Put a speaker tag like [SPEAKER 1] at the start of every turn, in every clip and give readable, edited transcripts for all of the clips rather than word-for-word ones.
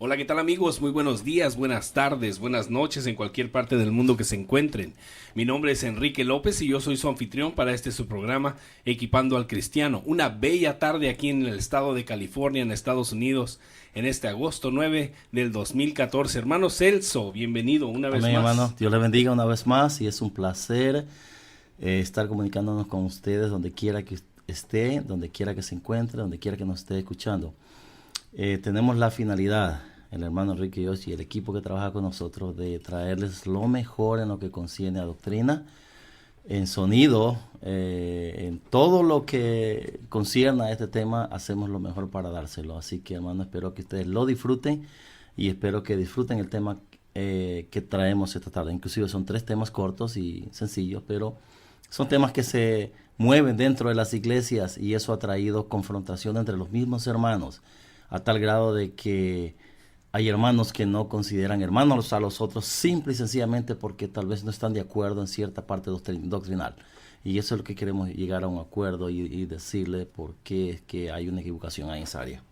[SPEAKER 1] Hola, ¿qué tal amigos? Muy buenos días, buenas tardes, buenas noches en cualquier parte del mundo que se encuentren. Mi nombre es Enrique López y yo soy su anfitrión para su programa Equipando al Cristiano. Una bella tarde aquí en el estado de California, en Estados Unidos, en este agosto 9 del 2014. Hermano Celso, bienvenido una vez
[SPEAKER 2] Amén,
[SPEAKER 1] más.
[SPEAKER 2] hermano. Dios le bendiga una vez más y es un placer estar comunicándonos con ustedes donde quiera que esté, donde quiera que se encuentre, donde quiera que nos esté escuchando. Tenemos la finalidad, el hermano Enrique y yo y el equipo que trabaja con nosotros, de traerles lo mejor en lo que concierne a doctrina, en sonido, en todo lo que concierne a este tema, hacemos lo mejor para dárselo. Así que, hermano, espero que ustedes lo disfruten y espero que disfruten el tema que traemos esta tarde. Inclusive son 3 temas cortos y sencillos, pero son temas que se mueven dentro de las iglesias y eso ha traído confrontación entre los mismos hermanos, a tal grado de que hay hermanos que no consideran hermanos a los otros simple y sencillamente porque tal vez no están de acuerdo en cierta parte doctrinal. Y eso es lo que queremos, llegar a un acuerdo y decirle por qué es que hay una equivocación en esa área.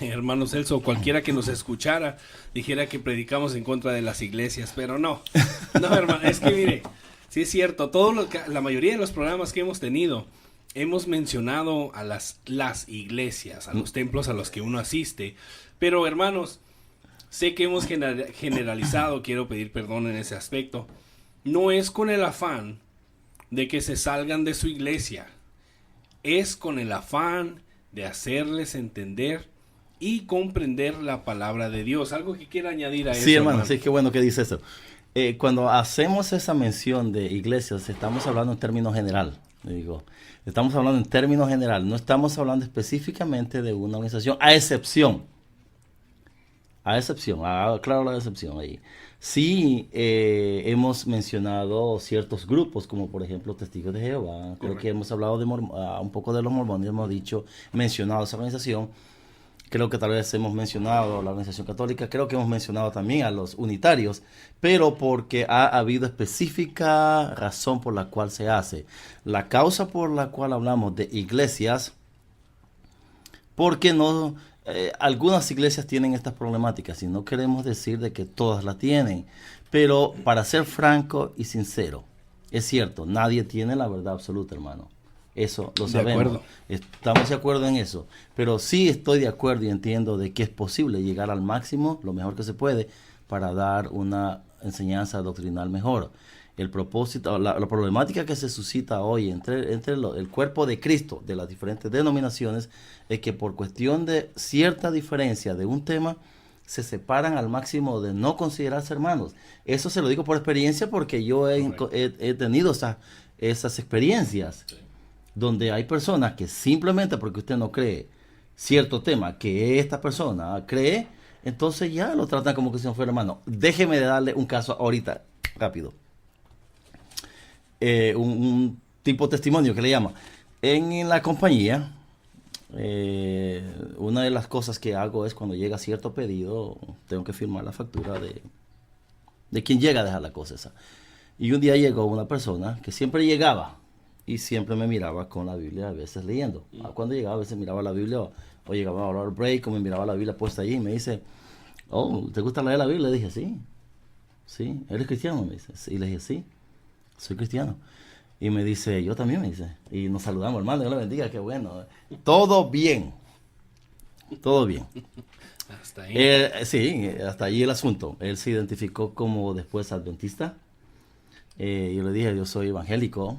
[SPEAKER 1] Hermano Celso, cualquiera que nos escuchara dijera que predicamos en contra de las iglesias, pero no, hermano, es que mire, sí es cierto, la mayoría de los programas que hemos tenido, hemos mencionado a las iglesias, a los templos a los que uno asiste, pero hermanos, sé que hemos generalizado, quiero pedir perdón en ese aspecto, no es con el afán de que se salgan de su iglesia, es con el afán de hacerles entender y comprender la palabra de Dios. ¿Algo que quiera añadir a eso?
[SPEAKER 2] Sí, hermano, sí, qué bueno que dice eso. Cuando hacemos esa mención de iglesias, estamos hablando en términos general. Digo, estamos hablando en términos general, no estamos hablando específicamente de una organización, claro la excepción ahí. Sí, hemos mencionado ciertos grupos, como por ejemplo Testigos de Jehová. Correcto. Creo que hemos hablado de un poco de los mormones, hemos mencionado esa organización. Creo que tal vez hemos mencionado a la organización católica, creo que hemos mencionado también a los unitarios, pero porque ha habido específica razón por la cual se hace. La causa por la cual hablamos de iglesias, porque no, algunas iglesias tienen estas problemáticas y no queremos decir de que todas la tienen, pero para ser franco y sincero, es cierto, nadie tiene la verdad absoluta, hermano. Eso lo sabemos, estamos de acuerdo en eso, pero sí estoy de acuerdo y entiendo de que es posible llegar al máximo, lo mejor que se puede, para dar una enseñanza doctrinal mejor. El propósito, la problemática que se suscita hoy entre el cuerpo de Cristo de las diferentes denominaciones es que por cuestión de cierta diferencia de un tema, se separan al máximo de no considerarse hermanos. Eso se lo digo por experiencia porque yo he tenido esas experiencias. Sí. Donde hay personas que simplemente porque usted no cree cierto tema que esta persona cree, entonces ya lo tratan como que si no fuera hermano. Déjeme de darle un caso ahorita, rápido. Un tipo de testimonio que le llama. En la compañía, una de las cosas que hago es cuando llega cierto pedido, tengo que firmar la factura de quien llega a dejar la cosa esa. Y un día llegó una persona que siempre llegaba y siempre me miraba con la Biblia, a veces leyendo. Cuando llegaba, a veces miraba la Biblia, o llegaba a hablar break, o me miraba la Biblia puesta allí, y me dice, oh, ¿te gusta leer la Biblia? Le dije, sí. ¿Eres cristiano? Me dice, sí. Y le dije, sí, soy cristiano. Y me dice, yo también, me dice. Y nos saludamos, hermano, Dios le bendiga, qué bueno. Todo bien.
[SPEAKER 1] Hasta ahí.
[SPEAKER 2] Sí, hasta ahí el asunto. Él se identificó como después adventista. Yo le dije, yo soy evangélico,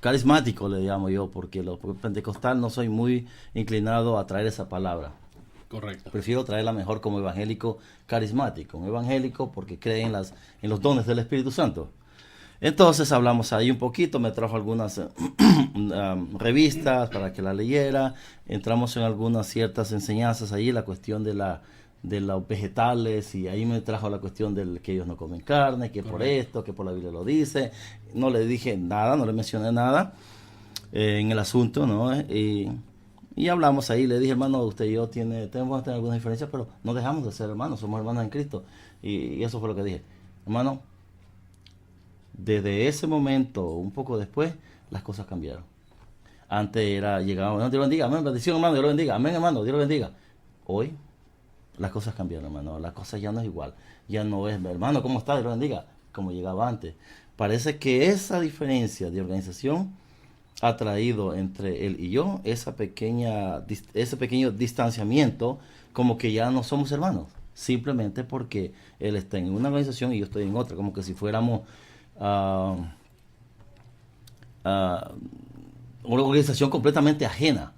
[SPEAKER 2] carismático le llamo yo, porque pentecostal no soy muy inclinado a traer esa palabra.
[SPEAKER 1] Correcto.
[SPEAKER 2] Prefiero traerla mejor como evangélico carismático, un evangélico porque cree en los dones del Espíritu Santo. Entonces hablamos ahí un poquito, me trajo algunas revistas para que la leyera, entramos en algunas ciertas enseñanzas ahí, la cuestión de los vegetales, y ahí me trajo la cuestión de que ellos no comen carne, que por esto, que por la Biblia lo dice. No le dije nada, no le mencioné nada en el asunto, ¿no? Y hablamos ahí, le dije, hermano, usted y yo tenemos que tener algunas diferencias, pero no dejamos de ser hermanos, somos hermanos en Cristo. Y eso fue lo que dije. Hermano, desde ese momento, un poco después, las cosas cambiaron. Antes llegaba, Dios lo bendiga, amén, bendición hermano, Dios lo bendiga, amén hermano, Dios lo bendiga. Hoy las cosas cambiaron, hermano. Las cosas ya no es igual. Ya no es, hermano, ¿cómo está? Dios lo bendiga, como llegaba antes. Parece que esa diferencia de organización ha traído entre él y yo ese pequeño distanciamiento, como que ya no somos hermanos, simplemente porque él está en una organización y yo estoy en otra, como que si fuéramos una organización completamente ajena.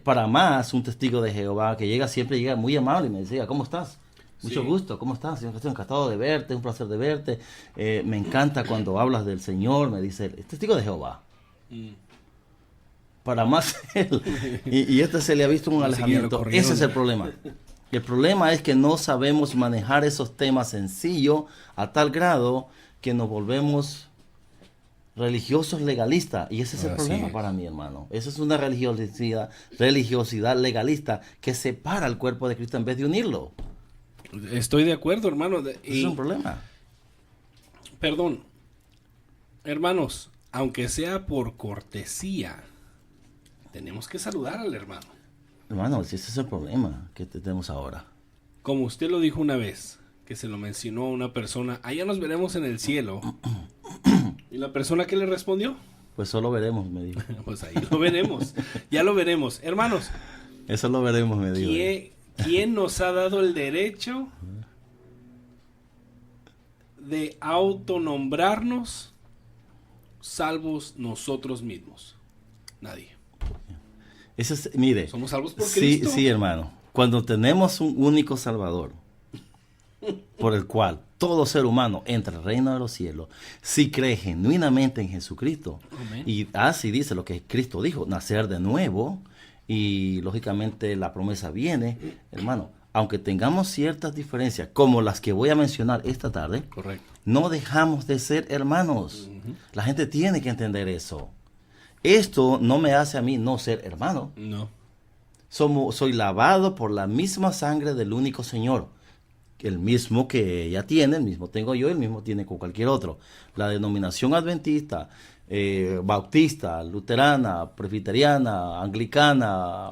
[SPEAKER 2] Para más, un testigo de Jehová que siempre llega muy amable y me decía, ¿cómo estás? Mucho gusto, ¿cómo estás? Estoy encantado de verte, un placer de verte. Me encanta cuando hablas del Señor, me dice, testigo de Jehová. Para más él. Y este se le ha visto un alejamiento. Ese es el problema. El problema es que no sabemos manejar esos temas sencillos a tal grado que nos volvemos religiosos legalistas. Y ese es el problema para mí, hermano. Esa es una religiosidad legalista que separa al cuerpo de Cristo en vez de unirlo.
[SPEAKER 1] Estoy de acuerdo, hermano.
[SPEAKER 2] Ese es un problema.
[SPEAKER 1] Perdón. Hermanos, aunque sea por cortesía, tenemos que saludar al hermano.
[SPEAKER 2] Hermano, ese es el problema que tenemos ahora.
[SPEAKER 1] Como usted lo dijo una vez, que se lo mencionó a una persona, allá nos veremos en el cielo. ¿Y la persona qué le respondió?
[SPEAKER 2] Pues solo veremos, me dijo.
[SPEAKER 1] Pues ahí lo veremos. Ya lo veremos. Hermanos.
[SPEAKER 2] Eso lo veremos, me dijo.
[SPEAKER 1] ¿Quién nos ha dado el derecho de autonombrarnos salvos nosotros mismos? Nadie.
[SPEAKER 2] Mire,
[SPEAKER 1] somos salvos por Cristo.
[SPEAKER 2] Sí, hermano. Cuando tenemos un único Salvador, por el cual todo ser humano entra al reino de los cielos, si cree genuinamente en Jesucristo, amén. Y así dice lo que Cristo dijo, nacer de nuevo, y lógicamente la promesa viene, hermano, aunque tengamos ciertas diferencias, como las que voy a mencionar esta tarde,
[SPEAKER 1] correcto,
[SPEAKER 2] no dejamos de ser hermanos. La gente tiene que entender eso. Esto no me hace a mí no ser hermano.
[SPEAKER 1] No.
[SPEAKER 2] Soy lavado por la misma sangre del único Señor. El mismo que ella tiene, el mismo tengo yo, el mismo tiene con cualquier otro. La denominación adventista, bautista, luterana, presbiteriana, anglicana,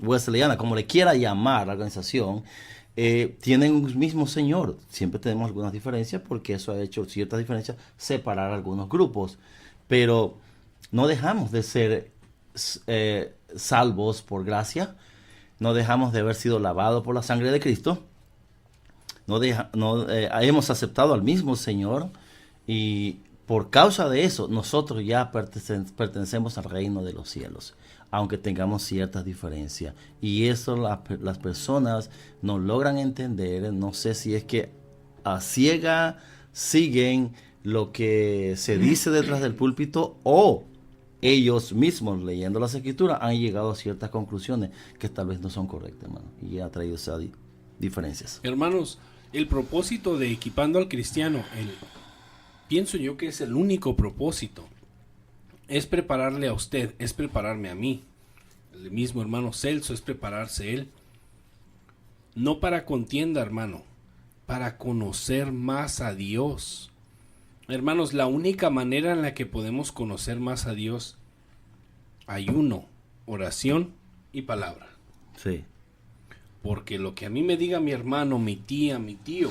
[SPEAKER 2] wesleyana, como le quiera llamar la organización, tienen un mismo Señor. Siempre tenemos algunas diferencias porque eso ha hecho ciertas diferencias, separar algunos grupos. Pero no dejamos de ser salvos por gracia, no dejamos de haber sido lavados por la sangre de Cristo, hemos aceptado al mismo Señor y por causa de eso nosotros ya pertenecemos al reino de los cielos, aunque tengamos ciertas diferencias. Y eso las personas no logran entender. No sé si es que a ciega siguen lo que se dice detrás del púlpito o ellos mismos, leyendo las escrituras, han llegado a ciertas conclusiones que tal vez no son correctas, hermano, y ha traído esas diferencias.
[SPEAKER 1] Hermanos, el propósito de Equipando al Cristiano, pienso yo que es el único propósito, es prepararle a usted, es prepararme a mí. El mismo hermano Celso es prepararse él, no para contienda, hermano, para conocer más a Dios. Hermanos, la única manera en la que podemos conocer más a Dios, ayuno, oración y palabra.
[SPEAKER 2] Sí.
[SPEAKER 1] Porque lo que a mí me diga mi hermano, mi tía, mi tío,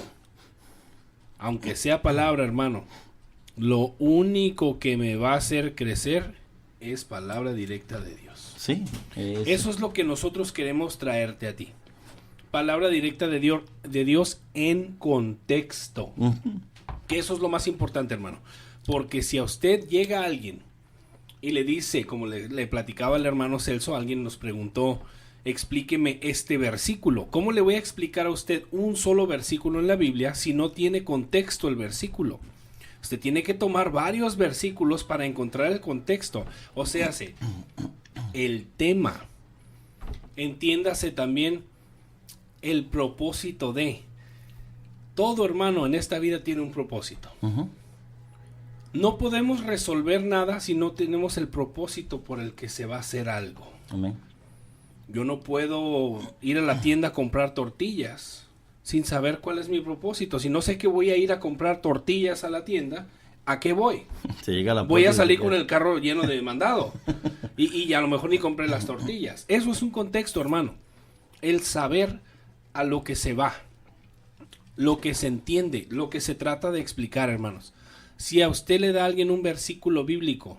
[SPEAKER 1] aunque sea palabra, hermano, lo único que me va a hacer crecer es palabra directa de Dios.
[SPEAKER 2] Sí.
[SPEAKER 1] Eso es lo que nosotros queremos traerte a ti. Palabra directa de Dios en contexto. Que eso es lo más importante, hermano. Porque si a usted llega alguien y le dice, como le platicaba el hermano Celso, alguien nos preguntó, explíqueme este versículo. ¿Cómo le voy a explicar a usted un solo versículo en la Biblia si no tiene contexto el versículo? Usted tiene que tomar varios versículos para encontrar el contexto. O sea, el tema. Entiéndase también el propósito de. Todo, hermano, en esta vida tiene un propósito. No podemos resolver nada si no tenemos el propósito por el que se va a hacer algo.
[SPEAKER 2] Amén.
[SPEAKER 1] Yo no puedo ir a la tienda a comprar tortillas sin saber cuál es mi propósito. Si no sé que voy a ir a comprar tortillas a la tienda, ¿a qué voy? Voy a salir con el carro lleno de mandado. Y a lo mejor ni compré las tortillas. Eso es un contexto, hermano. El saber a lo que se va, lo que se entiende, lo que se trata de explicar, hermanos. Si a usted le da a alguien un versículo bíblico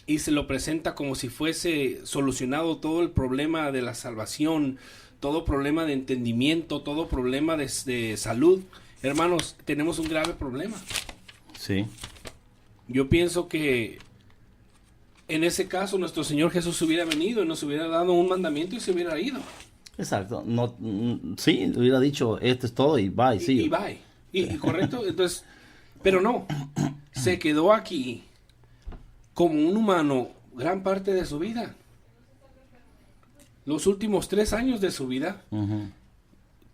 [SPEAKER 1] y se lo presenta como si fuese solucionado todo el problema de la salvación, todo problema de entendimiento, todo problema de salud, hermanos, tenemos un grave problema.
[SPEAKER 2] Sí.
[SPEAKER 1] Yo pienso que en ese caso nuestro Señor Jesús hubiera venido y nos hubiera dado un mandamiento y se hubiera ido.
[SPEAKER 2] Exacto. No, sí, hubiera dicho, esto es todo y bye, sí.
[SPEAKER 1] Y bye. Y correcto, entonces, pero no, se quedó aquí como un humano gran parte de su vida. Los últimos 3 años de su vida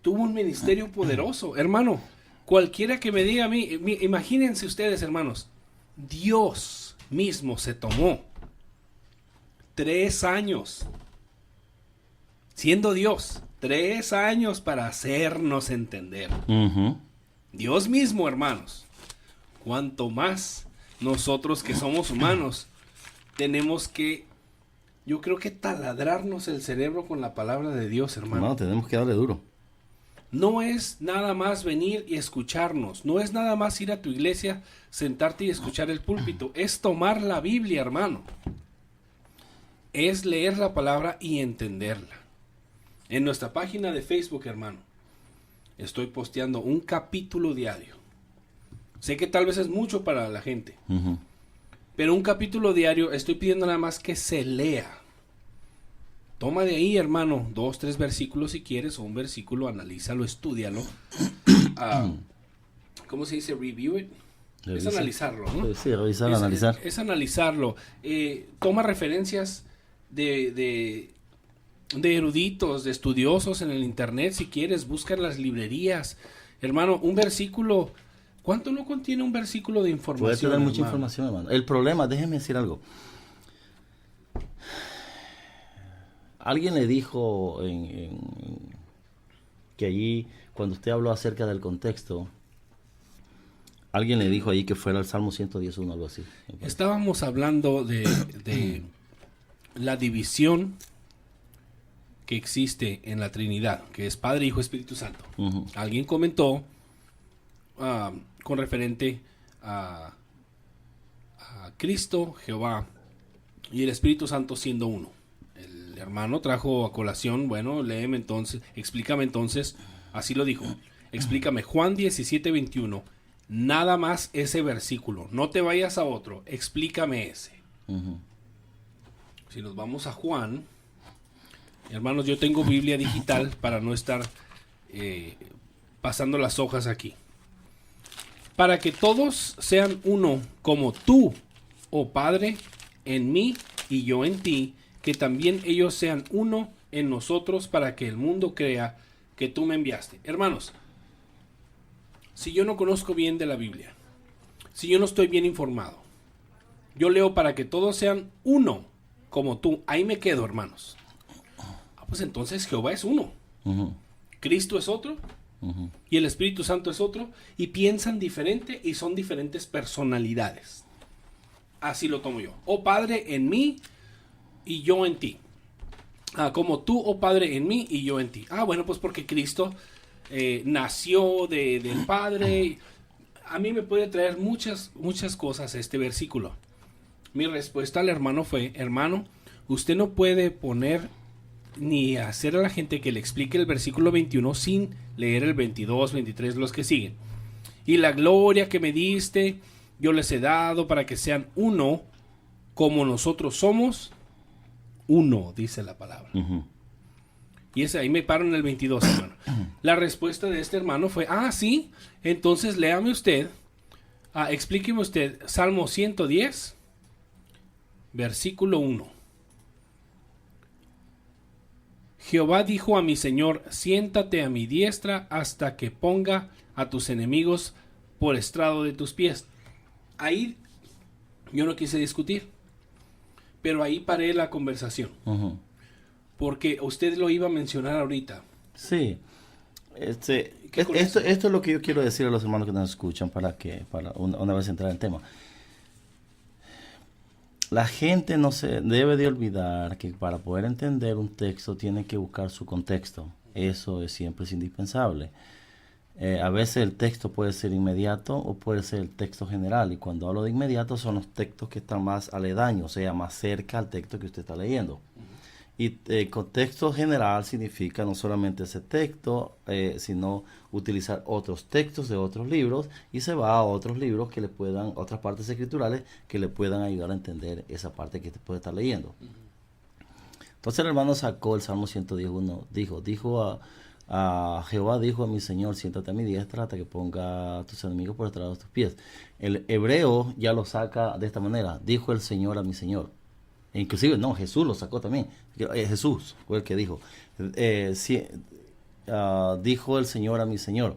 [SPEAKER 1] tuvo un ministerio poderoso. Hermano, cualquiera que me diga a mí, imagínense ustedes, hermanos, Dios mismo se tomó 3 años, siendo Dios, 3 años para hacernos entender. Dios mismo, hermanos, cuanto más nosotros que somos humanos tenemos que, yo creo que taladrarnos el cerebro con la palabra de Dios, hermano.
[SPEAKER 2] No, tenemos que darle duro.
[SPEAKER 1] No es nada más venir y escucharnos, no es nada más ir a tu iglesia, sentarte y escuchar el púlpito, es tomar la Biblia, hermano. Es leer la palabra y entenderla. En nuestra página de Facebook, hermano, estoy posteando un capítulo diario. Sé que tal vez es mucho para la gente, pero un capítulo diario estoy pidiendo nada más que se lea. Toma de ahí, hermano, 2, 3 versículos si quieres, o un versículo, analízalo, estúdialo. ¿Cómo se dice? Review it. Es analizarlo, ¿no?
[SPEAKER 2] Sí, revisar, analizar.
[SPEAKER 1] Es analizarlo. Toma referencias de eruditos, de estudiosos en el internet, si quieres, busca en las librerías. Hermano, un versículo, ¿cuánto no contiene un versículo de información?
[SPEAKER 2] Puede tener mucha
[SPEAKER 1] hermano?
[SPEAKER 2] información, hermano. El problema, déjeme decir algo. Alguien le dijo que allí, cuando usted habló acerca del contexto, alguien le dijo ahí que fuera el Salmo 110 o algo así.
[SPEAKER 1] Estábamos hablando de la división que existe en la Trinidad, que es Padre, Hijo, Espíritu Santo. Alguien comentó con referente a Cristo, Jehová y el Espíritu Santo siendo uno. El hermano trajo a colación, bueno, léeme entonces, explícame entonces, así lo dijo, explícame Juan 17:21, nada más ese versículo, no te vayas a otro, explícame ese. Si nos vamos a Juan, hermanos, yo tengo Biblia digital para no estar pasando las hojas aquí. Para que todos sean uno, como tú, oh Padre, en mí y yo en ti, que también ellos sean uno en nosotros, para que el mundo crea que tú me enviaste. Hermanos, si yo no conozco bien de la Biblia, si yo no estoy bien informado, yo leo para que todos sean uno, como tú, ahí me quedo, hermanos. Pues entonces Jehová es uno, Cristo es otro, y el Espíritu Santo es otro, y piensan diferente y son diferentes personalidades. Así lo tomo yo. Oh Padre en mí y yo en ti. Como tú, oh Padre, en mí y yo en ti. Bueno, pues porque Cristo nació del Padre. A mí me puede traer muchas cosas este versículo. Mi respuesta al hermano fue, hermano, usted no puede poner ni hacer a la gente que le explique el versículo 21 sin leer el 22, 23, los que siguen. Y la gloria que me diste, yo les he dado para que sean uno, como nosotros somos uno, dice la palabra. Y ahí me paro en el 22, hermano. La respuesta de este hermano fue, sí, entonces léame usted, explíqueme usted, Salmo 110, versículo 1. Jehová dijo a mi Señor, siéntate a mi diestra hasta que ponga a tus enemigos por estrado de tus pies. Ahí yo no quise discutir, pero ahí paré la conversación. Porque usted lo iba a mencionar ahorita.
[SPEAKER 2] Sí. Esto es lo que yo quiero decir a los hermanos que nos escuchan para una vez entrar en el tema. La gente no se debe de olvidar que para poder entender un texto tiene que buscar su contexto. eso siempre es indispensable. A veces el texto puede ser inmediato o puede ser el texto general. Y cuando hablo de inmediato son los textos que están más aledaños, o sea, más cerca al texto que usted está leyendo. Y contexto general significa no solamente ese texto, sino utilizar otros textos de otros libros, y se va a otros libros que le puedan, otras partes escriturales que le puedan ayudar a entender esa parte que usted puede estar leyendo. Entonces el hermano sacó el Salmo 111, dijo a Jehová dijo a mi Señor, siéntate a mi diestra hasta que ponga a tus enemigos por estrado de tus pies. El hebreo ya lo saca de esta manera, dijo el Señor a mi Señor. E inclusive, no, Jesús lo sacó también. Jesús fue el que dijo. Dijo el Señor a mi Señor,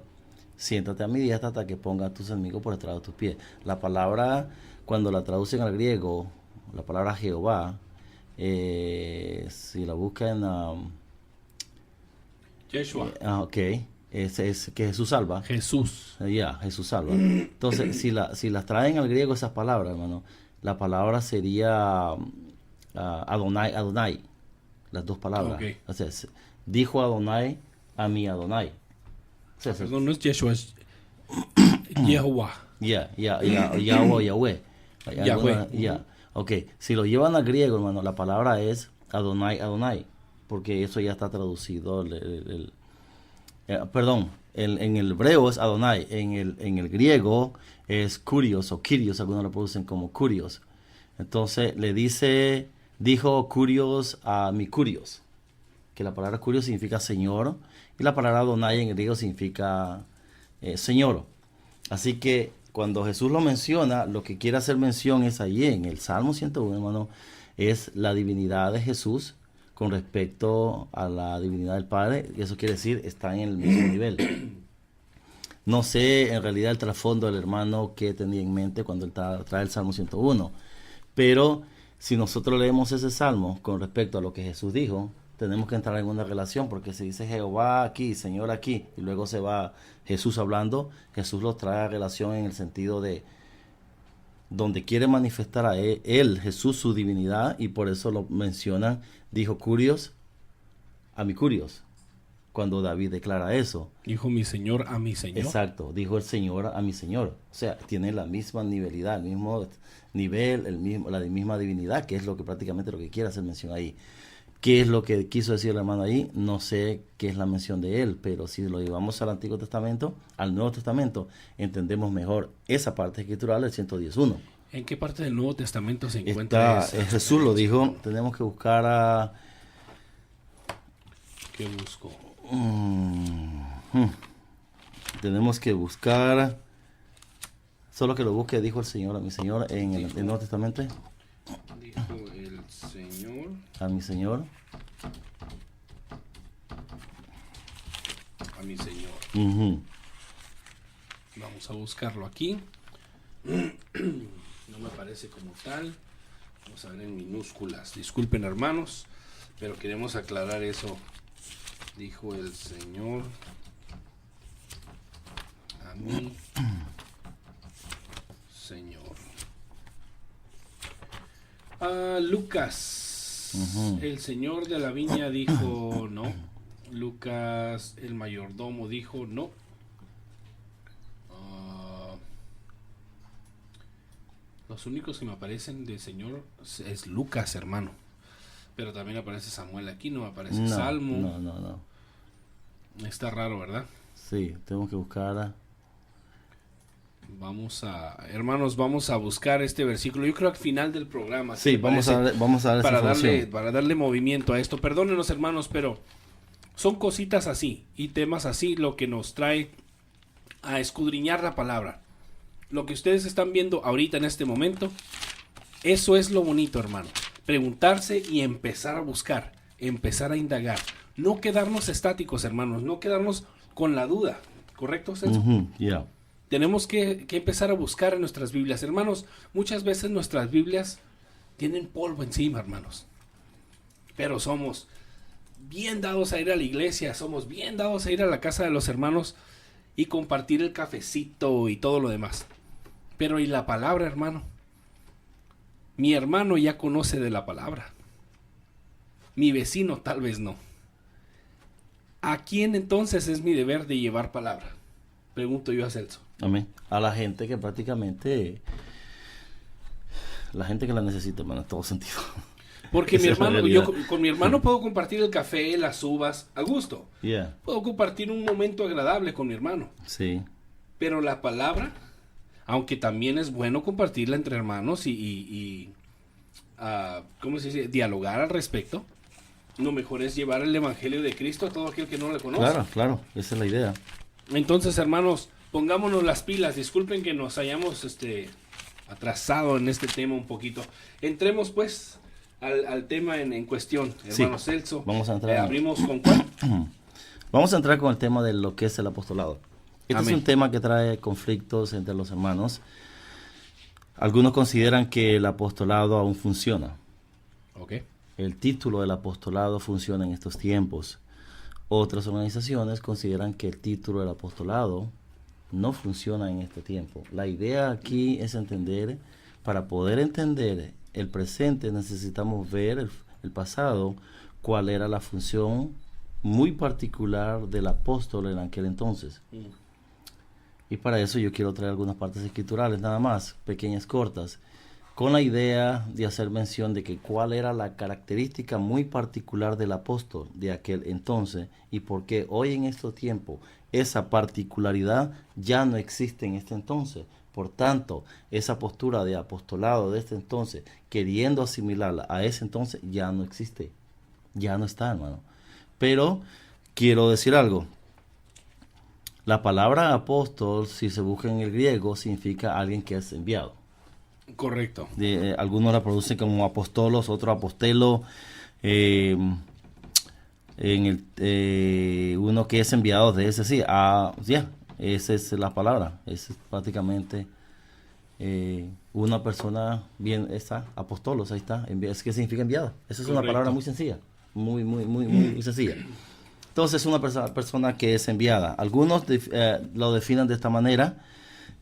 [SPEAKER 2] siéntate a mi diestra hasta que ponga a tus enemigos por estrado de tus pies. La palabra, cuando la traducen al griego, la palabra Jehová, si la buscan
[SPEAKER 1] Yeshua.
[SPEAKER 2] Ok, es que Jesús salva.
[SPEAKER 1] Jesús.
[SPEAKER 2] Jesús salva. Entonces, si las traen al griego esas palabras, hermano, la palabra sería Adonai, Adonai. Las dos palabras.
[SPEAKER 1] Okay.
[SPEAKER 2] O sea, dijo Adonai a mi Adonai. O sea,
[SPEAKER 1] perdón, no es Yeshua, es Jehová.
[SPEAKER 2] Yahweh.
[SPEAKER 1] Yahweh.
[SPEAKER 2] Ok, si lo llevan al griego, hermano, la palabra es Adonai, Adonai. Porque eso ya está traducido. Perdón, en el hebreo es Adonai, en el griego es Kurios o Kyrios, algunos lo producen como Kurios. Entonces dijo Kurios a mi Kurios, que la palabra Kurios significa Señor, y la palabra Adonai en el griego significa Señor. Así que cuando Jesús lo menciona, lo que quiere hacer mención es allí en el Salmo 101, hermano, es la divinidad de Jesús con respecto a la divinidad del Padre, y eso quiere decir, está en el mismo nivel. No sé en realidad el trasfondo del hermano que tenía en mente cuando él trae el Salmo 101, pero si nosotros leemos ese Salmo con respecto a lo que Jesús dijo, tenemos que entrar en una relación, porque si dice Jehová aquí, Señor aquí, y luego se va Jesús hablando, Jesús los trae a relación en el sentido de donde quiere manifestar a él, Jesús, su divinidad, y por eso lo mencionan, dijo Kurios a mi Kurios, cuando David declara eso.
[SPEAKER 1] Dijo mi Señor a mi Señor.
[SPEAKER 2] Exacto, dijo el Señor a mi Señor. O sea, tiene la misma nivelidad, el mismo nivel, la misma divinidad, que es lo que prácticamente lo que quiere hacer mención ahí. ¿Qué es lo que quiso decir el hermano ahí? No sé qué es la mención de él, pero si lo llevamos al Antiguo Testamento, al Nuevo Testamento, entendemos mejor esa parte escritural del 111.
[SPEAKER 1] ¿En qué parte del Nuevo Testamento se encuentra esa?
[SPEAKER 2] Jesús lo dijo, tenemos que buscar a...
[SPEAKER 1] ¿Qué busco?
[SPEAKER 2] Tenemos que buscar... Solo que lo busque, dijo el Señor a mi Señor en el Nuevo Testamento.
[SPEAKER 1] Dijo el Señor
[SPEAKER 2] a mi Señor.
[SPEAKER 1] A mi Señor.
[SPEAKER 2] Uh-huh.
[SPEAKER 1] Vamos a buscarlo aquí. No me aparece como tal. Vamos a ver en minúsculas. Disculpen, hermanos, pero queremos aclarar eso. Dijo el Señor a mi Señor. Lucas, el señor de la viña dijo no. Lucas, el mayordomo, dijo no. Los únicos que me aparecen de señor es Lucas, hermano. Pero también aparece Samuel aquí, no me aparece Salmo.
[SPEAKER 2] No.
[SPEAKER 1] Está raro, ¿verdad?
[SPEAKER 2] Sí, tenemos que buscar.
[SPEAKER 1] Hermanos, vamos a buscar este versículo. Yo creo que al final del programa.
[SPEAKER 2] Sí, vamos a dar
[SPEAKER 1] para darle movimiento a esto. Perdónenos, hermanos, pero son cositas así y temas así lo que nos trae a escudriñar la palabra. Lo que ustedes están viendo ahorita en este momento, eso es lo bonito, hermano. Preguntarse y empezar a buscar, empezar a indagar. No quedarnos estáticos, hermanos, no quedarnos con la duda. ¿Correcto, Celso?
[SPEAKER 2] Yeah.
[SPEAKER 1] Tenemos que empezar a buscar en nuestras Biblias. Hermanos, muchas veces nuestras Biblias tienen polvo encima, hermanos. Pero somos bien dados a ir a la iglesia, somos bien dados a ir a la casa de los hermanos y compartir el cafecito y todo lo demás. Pero ¿y la palabra, hermano? Mi hermano ya conoce de la palabra. Mi vecino tal vez no. ¿A quién entonces es mi deber de llevar palabra? Pregunto yo a Celso.
[SPEAKER 2] Amén. A la gente que prácticamente, la gente que la necesita, hermano, en todo sentido.
[SPEAKER 1] Porque mi
[SPEAKER 2] Esa es la
[SPEAKER 1] hermano,
[SPEAKER 2] realidad.
[SPEAKER 1] con mi hermano puedo compartir el café, las uvas, a gusto.
[SPEAKER 2] Yeah,
[SPEAKER 1] Puedo compartir un momento agradable con mi hermano.
[SPEAKER 2] sí,
[SPEAKER 1] Pero la palabra, aunque también es bueno compartirla entre hermanos y ¿cómo se dice? Dialogar al respecto, lo mejor es llevar el evangelio de Cristo a todo aquel que no le conoce.
[SPEAKER 2] claro, claro, esa es la idea.
[SPEAKER 1] Entonces, hermanos, pongámonos las pilas. Disculpen que nos hayamos atrasado en este tema un poquito. Entremos pues al tema en cuestión, hermano
[SPEAKER 2] Sí,
[SPEAKER 1] Celso.
[SPEAKER 2] vamos a entrar.
[SPEAKER 1] Abrimos con cuál.
[SPEAKER 2] Vamos a entrar con el tema de lo que es el apostolado. Este
[SPEAKER 1] Amén.
[SPEAKER 2] es un tema que trae conflictos entre los hermanos. Algunos consideran que el apostolado aún funciona.
[SPEAKER 1] Ok.
[SPEAKER 2] El título del apostolado funciona en estos tiempos. Otras organizaciones consideran que el título del apostolado no funciona en este tiempo. La idea aquí es entender, para poder entender el presente necesitamos ver el pasado, cuál era la función muy particular del apóstol en aquel entonces. Y para eso yo quiero traer algunas partes escriturales, nada más, pequeñas, cortas, con la idea de hacer mención de que cuál era la característica muy particular del apóstol de aquel entonces y por qué hoy en estos tiempos esa particularidad ya no existe en este entonces. Por tanto, esa postura de apostolado de este entonces, queriendo asimilarla a ese entonces, ya no existe, ya no está, hermano. Pero quiero decir algo. La palabra apóstol, si se busca en el griego, significa alguien que es enviado.
[SPEAKER 1] Correcto.
[SPEAKER 2] Algunos la producen como apostolos, otros apostelo, uno que es enviado de ese, sí, esa es la palabra, es prácticamente una persona bien, está, apostolos, ahí está, es que significa enviado. Esa es una
[SPEAKER 1] Correcto.
[SPEAKER 2] palabra muy sencilla, muy sencilla. Entonces, una persona que es enviada. Algunos lo definen de esta manera,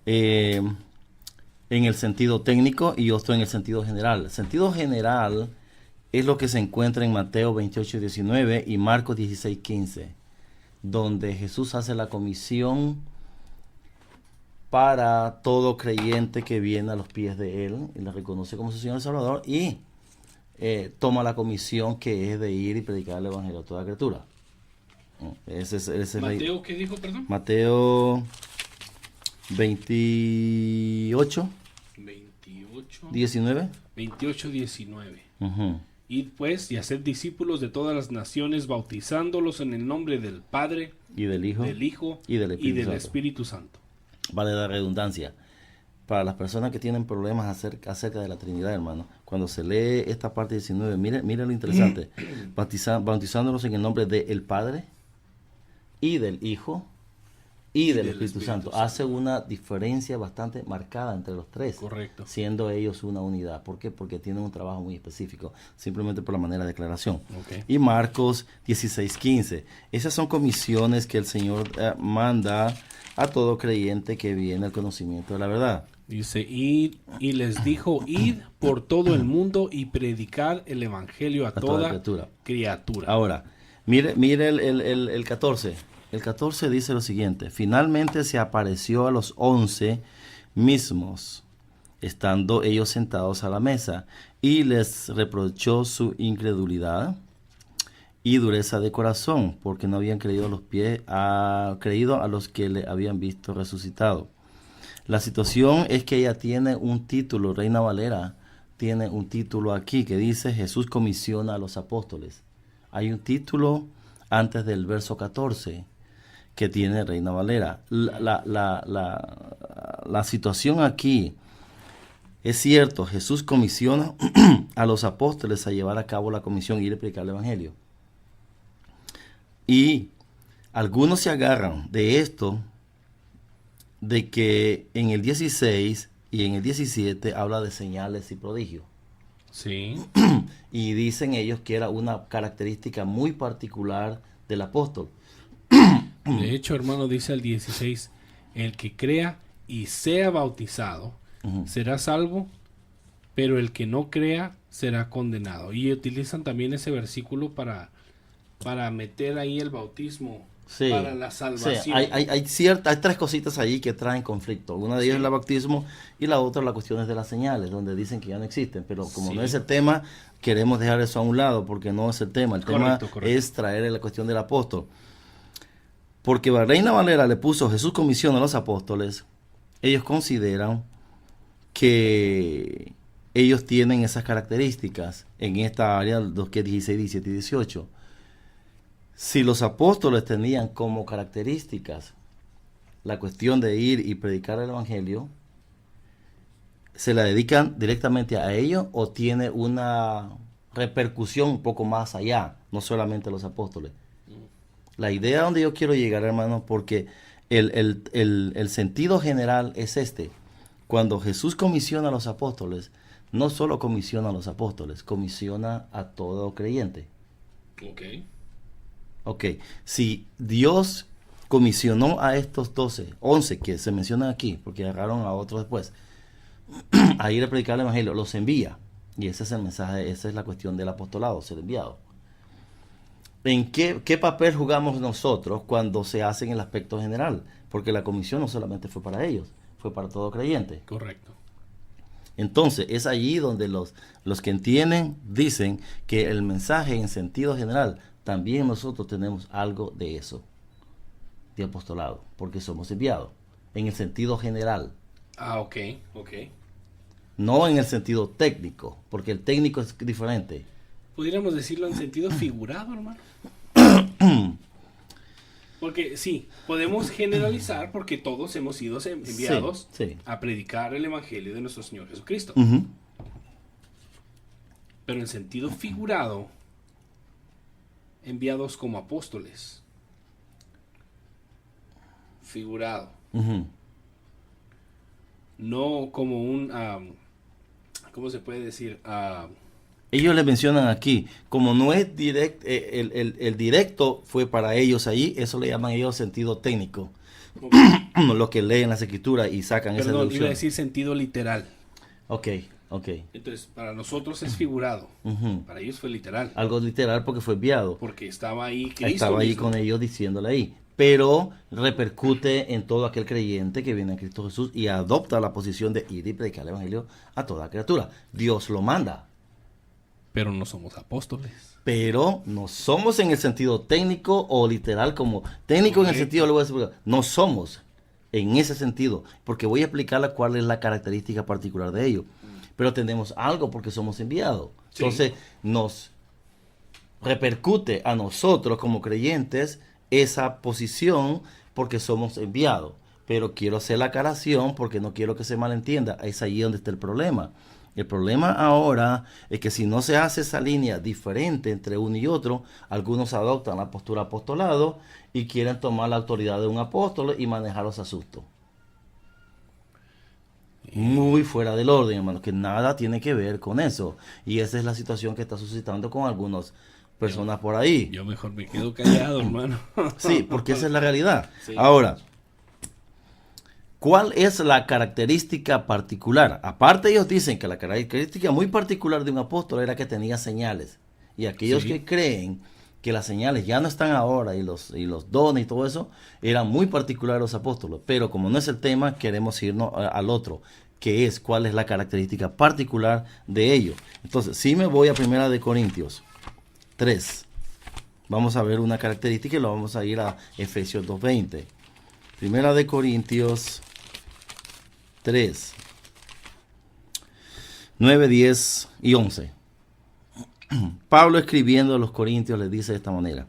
[SPEAKER 2] en el sentido técnico y otro en el sentido general. El sentido general es lo que se encuentra en Mateo 28:19 y Marcos 16:15, donde Jesús hace la comisión para todo creyente que viene a los pies de Él y le reconoce como su Señor y Salvador y toma la comisión que es de ir y predicar el Evangelio a toda criatura. Ese es
[SPEAKER 1] Mateo, ¿qué dijo, perdón?
[SPEAKER 2] Mateo 28, 19.
[SPEAKER 1] 28, 19.
[SPEAKER 2] Uh-huh.
[SPEAKER 1] Id pues y haced discípulos de todas las naciones, bautizándolos en el nombre del Padre,
[SPEAKER 2] Y del Hijo,
[SPEAKER 1] y del
[SPEAKER 2] Santo.
[SPEAKER 1] Espíritu Santo.
[SPEAKER 2] Vale la redundancia. Para las personas que tienen problemas acerca de la Trinidad, hermano, cuando se lee esta parte 19, mire lo interesante. Bautizándolos en el nombre del Padre, y del Hijo, y del Espíritu Santo. Hace una diferencia bastante marcada entre los tres.
[SPEAKER 1] Correcto.
[SPEAKER 2] Siendo ellos una unidad. ¿Por qué? Porque tienen un trabajo muy específico, simplemente por la manera de declaración.
[SPEAKER 1] Okay.
[SPEAKER 2] Y Marcos 16:15. Esas son comisiones que el Señor manda a todo creyente que viene al conocimiento de la verdad.
[SPEAKER 1] Dice, id, y les dijo, id por todo el mundo y predicad el evangelio a toda criatura.
[SPEAKER 2] Ahora, mire el 14. El 14 dice lo siguiente: finalmente se apareció a los 11 mismos, estando ellos sentados a la mesa, y les reprochó su incredulidad y dureza de corazón, porque no habían creído a los que le habían visto resucitado. La situación es que ella tiene un título, Reina Valera tiene un título aquí que dice Jesús comisiona a los apóstoles. Hay un título antes del verso 14 que tiene Reina Valera. La situación aquí es cierto, Jesús comisiona a los apóstoles a llevar a cabo la comisión y ir a predicar el Evangelio. Y algunos se agarran de esto, de que en el 16 y en el 17 habla de señales y prodigios.
[SPEAKER 1] Sí.
[SPEAKER 2] Y dicen ellos que era una característica muy particular del apóstol.
[SPEAKER 1] De hecho, hermano, dice el 16, el que crea y sea bautizado será salvo, pero el que no crea será condenado. Y utilizan también ese versículo para para meter ahí el bautismo
[SPEAKER 2] Sí,
[SPEAKER 1] para la
[SPEAKER 2] sí,
[SPEAKER 1] salvación.
[SPEAKER 2] hay tres cositas ahí que traen conflicto. Una de ellas
[SPEAKER 1] Sí.
[SPEAKER 2] es el bautismo y la otra las cuestiones de las señales, donde dicen que ya no existen. Pero como no
[SPEAKER 1] Sí.
[SPEAKER 2] es el tema, queremos dejar eso a un lado porque no es el tema. El tema
[SPEAKER 1] Correcto.
[SPEAKER 2] es traer la cuestión del apóstol. Porque Reina Valera le puso Jesús comisiona a los apóstoles. Ellos consideran que ellos tienen esas características en esta área, los que 16, 17 y 18. Si los apóstoles tenían como características la cuestión de ir y predicar el evangelio, ¿se la dedican directamente a ellos o tiene una repercusión un poco más allá, no solamente a los apóstoles? La idea donde yo quiero llegar, hermano, porque el sentido general es este. Cuando Jesús comisiona a los apóstoles, no solo comisiona a los apóstoles, comisiona a todo creyente.
[SPEAKER 1] Ok.
[SPEAKER 2] Ok, si Dios comisionó a estos 12, 11 que se mencionan aquí, porque agarraron a otros después, a ir a predicar el evangelio, los envía. Y ese es el mensaje, esa es la cuestión del apostolado, ser enviado. ¿En qué papel jugamos nosotros cuando se hace en el aspecto general? Porque la comisión no solamente fue para ellos, fue para todo creyente.
[SPEAKER 1] Correcto.
[SPEAKER 2] Entonces, es allí donde los que entienden dicen que el mensaje en sentido general, también nosotros tenemos algo de eso, de apostolado, porque somos enviados, en el sentido general,
[SPEAKER 1] Ah, ok.
[SPEAKER 2] no en el sentido técnico, porque el técnico es diferente.
[SPEAKER 1] Pudiéramos decirlo en sentido figurado, hermano. Porque sí, podemos generalizar porque todos hemos sido enviados
[SPEAKER 2] Sí.
[SPEAKER 1] a predicar el evangelio de nuestro Señor Jesucristo.
[SPEAKER 2] Uh-huh.
[SPEAKER 1] Pero en sentido figurado, enviados como apóstoles. Figurado.
[SPEAKER 2] Uh-huh.
[SPEAKER 1] No como un, ¿cómo se puede decir?
[SPEAKER 2] Ellos le mencionan aquí, como no es directo, el directo fue para ellos ahí, eso le llaman ellos sentido técnico. Los que leen las escrituras y sacan esa
[SPEAKER 1] Perdón,
[SPEAKER 2] deducción.
[SPEAKER 1] iba a decir sentido literal.
[SPEAKER 2] Ok.
[SPEAKER 1] Entonces, para nosotros es figurado.
[SPEAKER 2] Uh-huh.
[SPEAKER 1] Para ellos fue literal.
[SPEAKER 2] Algo literal porque fue enviado.
[SPEAKER 1] Porque estaba ahí Cristo
[SPEAKER 2] Estaba ahí
[SPEAKER 1] mismo.
[SPEAKER 2] con ellos diciéndole ahí. Pero repercute en todo aquel creyente que viene a Cristo Jesús y adopta la posición de ir y predicar el evangelio a toda criatura. Dios lo manda.
[SPEAKER 1] Pero no somos apóstoles.
[SPEAKER 2] Pero no somos en el sentido técnico o literal como técnico en el sentido, luego no somos en ese sentido, porque voy a explicarle cuál es la característica particular de ello. Pero tenemos algo porque somos enviados.
[SPEAKER 1] Sí.
[SPEAKER 2] Entonces nos repercute a nosotros como creyentes esa posición porque somos enviados. Pero quiero hacer la aclaración porque no quiero que se malentienda. Es ahí donde está el problema. El problema ahora es que si no se hace esa línea diferente entre uno y otro, algunos adoptan la postura apostolado y quieren tomar la autoridad de un apóstol y manejar los asuntos. Muy fuera del orden, hermano, que nada tiene que ver con eso. Y esa es la situación que está suscitando con algunas personas por ahí.
[SPEAKER 1] Yo mejor me quedo callado, hermano.
[SPEAKER 2] Sí, porque esa es la realidad.
[SPEAKER 1] Sí.
[SPEAKER 2] Ahora, ¿cuál es la característica particular? Aparte ellos dicen que la característica muy particular de un apóstol era que tenía señales. Y aquellos
[SPEAKER 1] Sí.
[SPEAKER 2] que creen que las señales ya no están ahora y los dones y todo eso, eran muy particulares los apóstoles. Pero como no es el tema, queremos irnos al otro, que es cuál es la característica particular de ellos. Entonces, si me voy a 1 Corintios 3, vamos a ver una característica y lo vamos a ir a Efesios 2:20. 1 Corintios 3, 9, 10 y 11. Pablo escribiendo a los Corintios les dice de esta manera: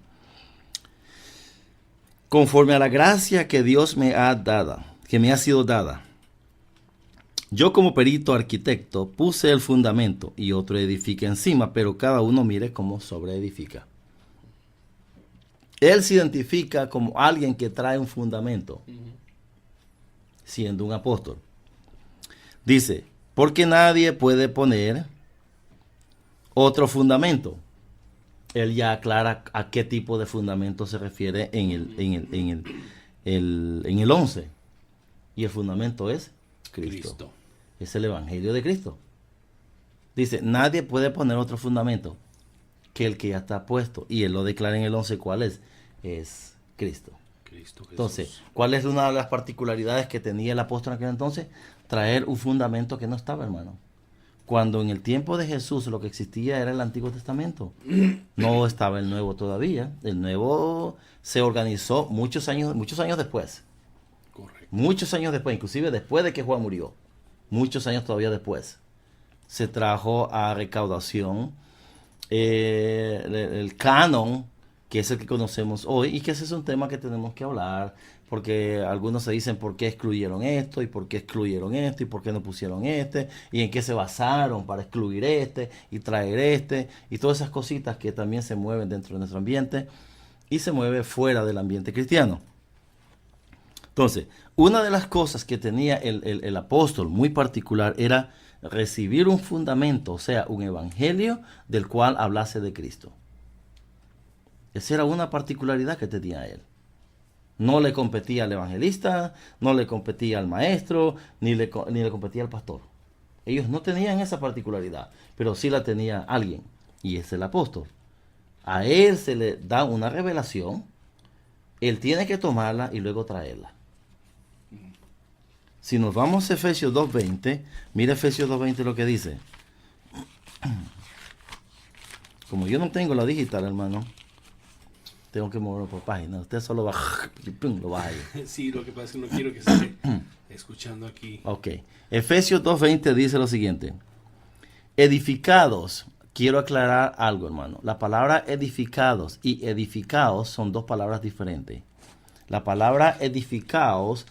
[SPEAKER 2] conforme a la gracia que Dios me ha dado, que me ha sido dada, yo como perito arquitecto puse el fundamento y otro edifica encima, pero cada uno mire cómo sobreedifica. Él se identifica como alguien que trae un fundamento, siendo un apóstol. Dice, porque nadie puede poner otro fundamento. Él ya aclara a qué tipo de fundamento se refiere en el 11. Y el fundamento es Cristo. Es el evangelio de Cristo. Dice, nadie puede poner otro fundamento. que el que ya está puesto. Y él lo declara en el 11, ¿cuál es? Es Cristo.
[SPEAKER 1] Cristo Jesús.
[SPEAKER 2] Entonces, ¿cuál es una de las particularidades que tenía el apóstol en aquel entonces? Traer un fundamento que no estaba, hermano. Cuando en el tiempo de Jesús lo que existía era el Antiguo Testamento. No estaba el Nuevo todavía. El Nuevo se organizó muchos años después.
[SPEAKER 1] Correcto.
[SPEAKER 2] Muchos años después, inclusive después de que Juan murió. Muchos años todavía después. Se trajo a recaudación el canon, que es el que conocemos hoy, y que ese es un tema que tenemos que hablar, porque algunos se dicen por qué excluyeron esto, y por qué excluyeron esto, y por qué no pusieron este, y en qué se basaron para excluir este, y traer este, y todas esas cositas que también se mueven dentro de nuestro ambiente, y se mueve fuera del ambiente cristiano. Entonces, una de las cosas que tenía el apóstol muy particular era recibir un fundamento, o sea, un evangelio del cual hablase de Cristo. Esa era una particularidad que tenía él. No le competía al evangelista, no le competía al maestro, ni le competía al pastor. Ellos no tenían esa particularidad, pero sí la tenía alguien, y es el apóstol. A él se le da una revelación, él tiene que tomarla y luego traerla. Si nos vamos a Efesios 2.20, mira Efesios 2.20 lo que dice. Como yo no tengo la digital, hermano, tengo que moverlo por página. Usted solo va, lo baja ahí.
[SPEAKER 1] Sí, lo que pasa es que no quiero que se esté escuchando aquí.
[SPEAKER 2] Ok. Efesios 2.20 dice lo siguiente. Edificados. Quiero aclarar algo, hermano. La palabra edificados y edificaos son dos palabras diferentes. La palabra edificaos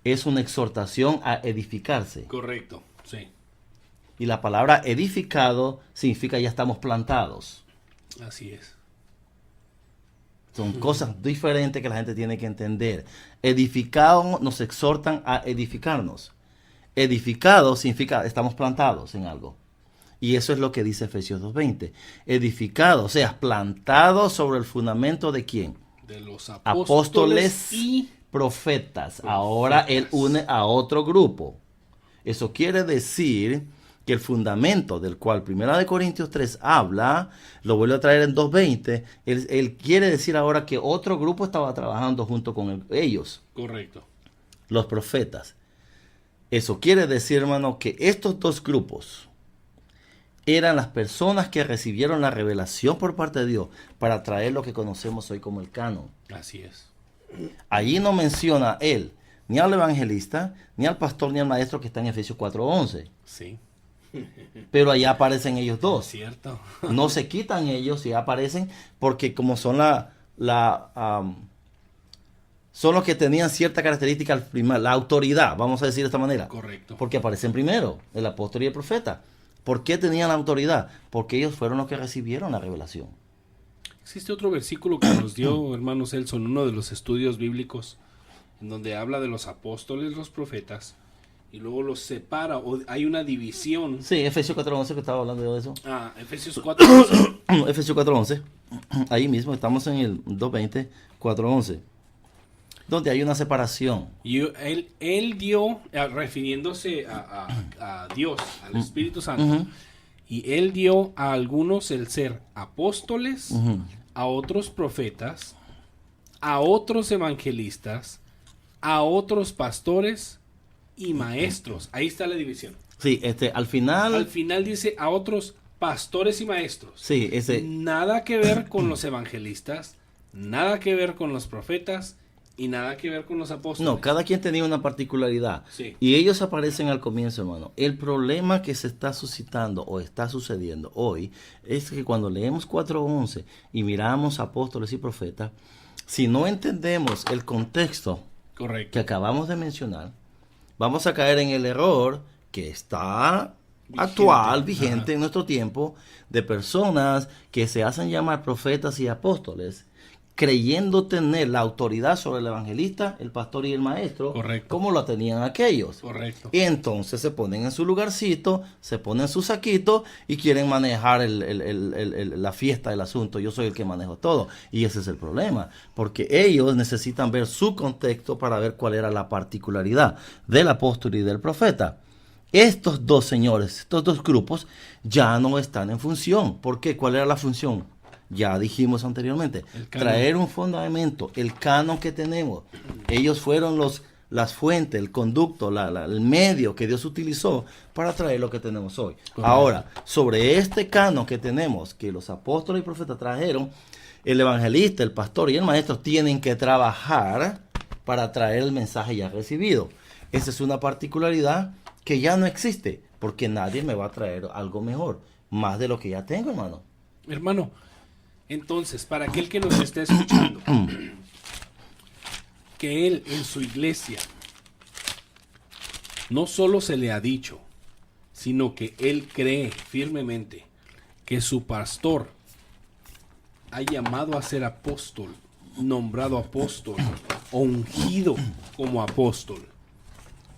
[SPEAKER 2] es una exhortación a edificarse.
[SPEAKER 1] Correcto, sí.
[SPEAKER 2] Y la palabra edificado significa ya estamos plantados.
[SPEAKER 1] Así es.
[SPEAKER 2] Son cosas diferentes que la gente tiene que entender. Edificado nos exhortan a edificarnos. Edificado significa estamos plantados en algo. Y eso es lo que dice Efesios 2.20. Edificado, o sea, plantado sobre el fundamento de ¿quién?
[SPEAKER 1] De los
[SPEAKER 2] apóstoles y profetas. Ahora él une a otro grupo. Eso quiere decir que el fundamento del cual 1 Corintios 3 habla, lo vuelve a traer en 2.20, él quiere decir ahora que otro grupo estaba trabajando junto con ellos.
[SPEAKER 1] Correcto.
[SPEAKER 2] Los profetas. Eso quiere decir, hermano, que estos dos grupos eran las personas que recibieron la revelación por parte de Dios para traer lo que conocemos hoy como el canon.
[SPEAKER 1] Así es.
[SPEAKER 2] Allí no menciona él ni al evangelista, ni al pastor, ni al maestro que está en Efesios 4.11.
[SPEAKER 1] Sí.
[SPEAKER 2] Pero allá aparecen ellos dos.
[SPEAKER 1] Es cierto.
[SPEAKER 2] No se quitan ellos y aparecen porque como son son los que tenían cierta característica, la autoridad, vamos a decir de esta manera.
[SPEAKER 1] Correcto.
[SPEAKER 2] Porque aparecen primero, el apóstol y el profeta. ¿Por qué tenían la autoridad? Porque ellos fueron los que recibieron la revelación.
[SPEAKER 1] Existe otro versículo que nos dio, hermano Celso, en uno de los estudios bíblicos, en donde habla de los apóstoles, los profetas, y luego los separa, o hay una división.
[SPEAKER 2] Sí, Efesios 4.11 que estaba hablando de eso.
[SPEAKER 1] Ah, Efesios 4.11.
[SPEAKER 2] Efesios 4.11. Ahí mismo estamos en el 2.20, 4.11. Donde hay una separación.
[SPEAKER 1] Y él dio, refiriéndose a Dios, al Espíritu Santo, y él dio a algunos el ser apóstoles, a otros profetas, a otros evangelistas, a otros pastores y maestros. Ahí está la división.
[SPEAKER 2] Sí, al final...
[SPEAKER 1] Al final dice a otros pastores y maestros.
[SPEAKER 2] Sí,
[SPEAKER 1] Nada que ver con los evangelistas, nada que ver con los profetas y nada que ver con los apóstoles.
[SPEAKER 2] No, cada quien tenía una particularidad.
[SPEAKER 1] Sí.
[SPEAKER 2] Y ellos aparecen al comienzo, hermano. El problema que se está suscitando o está sucediendo hoy es que cuando leemos 4.11 y miramos apóstoles y profetas, si no entendemos el contexto
[SPEAKER 1] Correcto.
[SPEAKER 2] que acabamos de mencionar, vamos a caer en el error que está vigente en nuestro tiempo, de personas que se hacen llamar profetas y apóstoles, creyendo tener la autoridad sobre el evangelista, el pastor y el maestro,
[SPEAKER 1] Correcto.
[SPEAKER 2] como lo tenían aquellos.
[SPEAKER 1] Correcto.
[SPEAKER 2] Y entonces se ponen en su lugarcito, se ponen su saquito y quieren manejar la fiesta, el asunto. Yo soy el que manejo todo. Y ese es el problema, porque ellos necesitan ver su contexto para ver cuál era la particularidad del apóstol y del profeta. Estos dos señores, estos dos grupos, ya no están en función. ¿Por qué? ¿Cuál era la función? Ya dijimos anteriormente,
[SPEAKER 1] canon.
[SPEAKER 2] traer un fundamento, el canon que tenemos. Ellos fueron las fuentes, el conducto, el medio que Dios utilizó para traer lo que tenemos hoy.
[SPEAKER 1] Correcto.
[SPEAKER 2] Ahora, sobre este canon que tenemos, que los apóstoles y profetas trajeron, el evangelista, el pastor y el maestro tienen que trabajar para traer el mensaje ya recibido. Esa es una particularidad que ya no existe, porque nadie me va a traer algo mejor, más de lo que ya tengo, hermano.
[SPEAKER 1] Hermano, entonces, para aquel que nos esté escuchando, que él en su iglesia no solo se le ha dicho, sino que él cree firmemente que su pastor ha llamado a ser apóstol, nombrado apóstol o ungido como apóstol.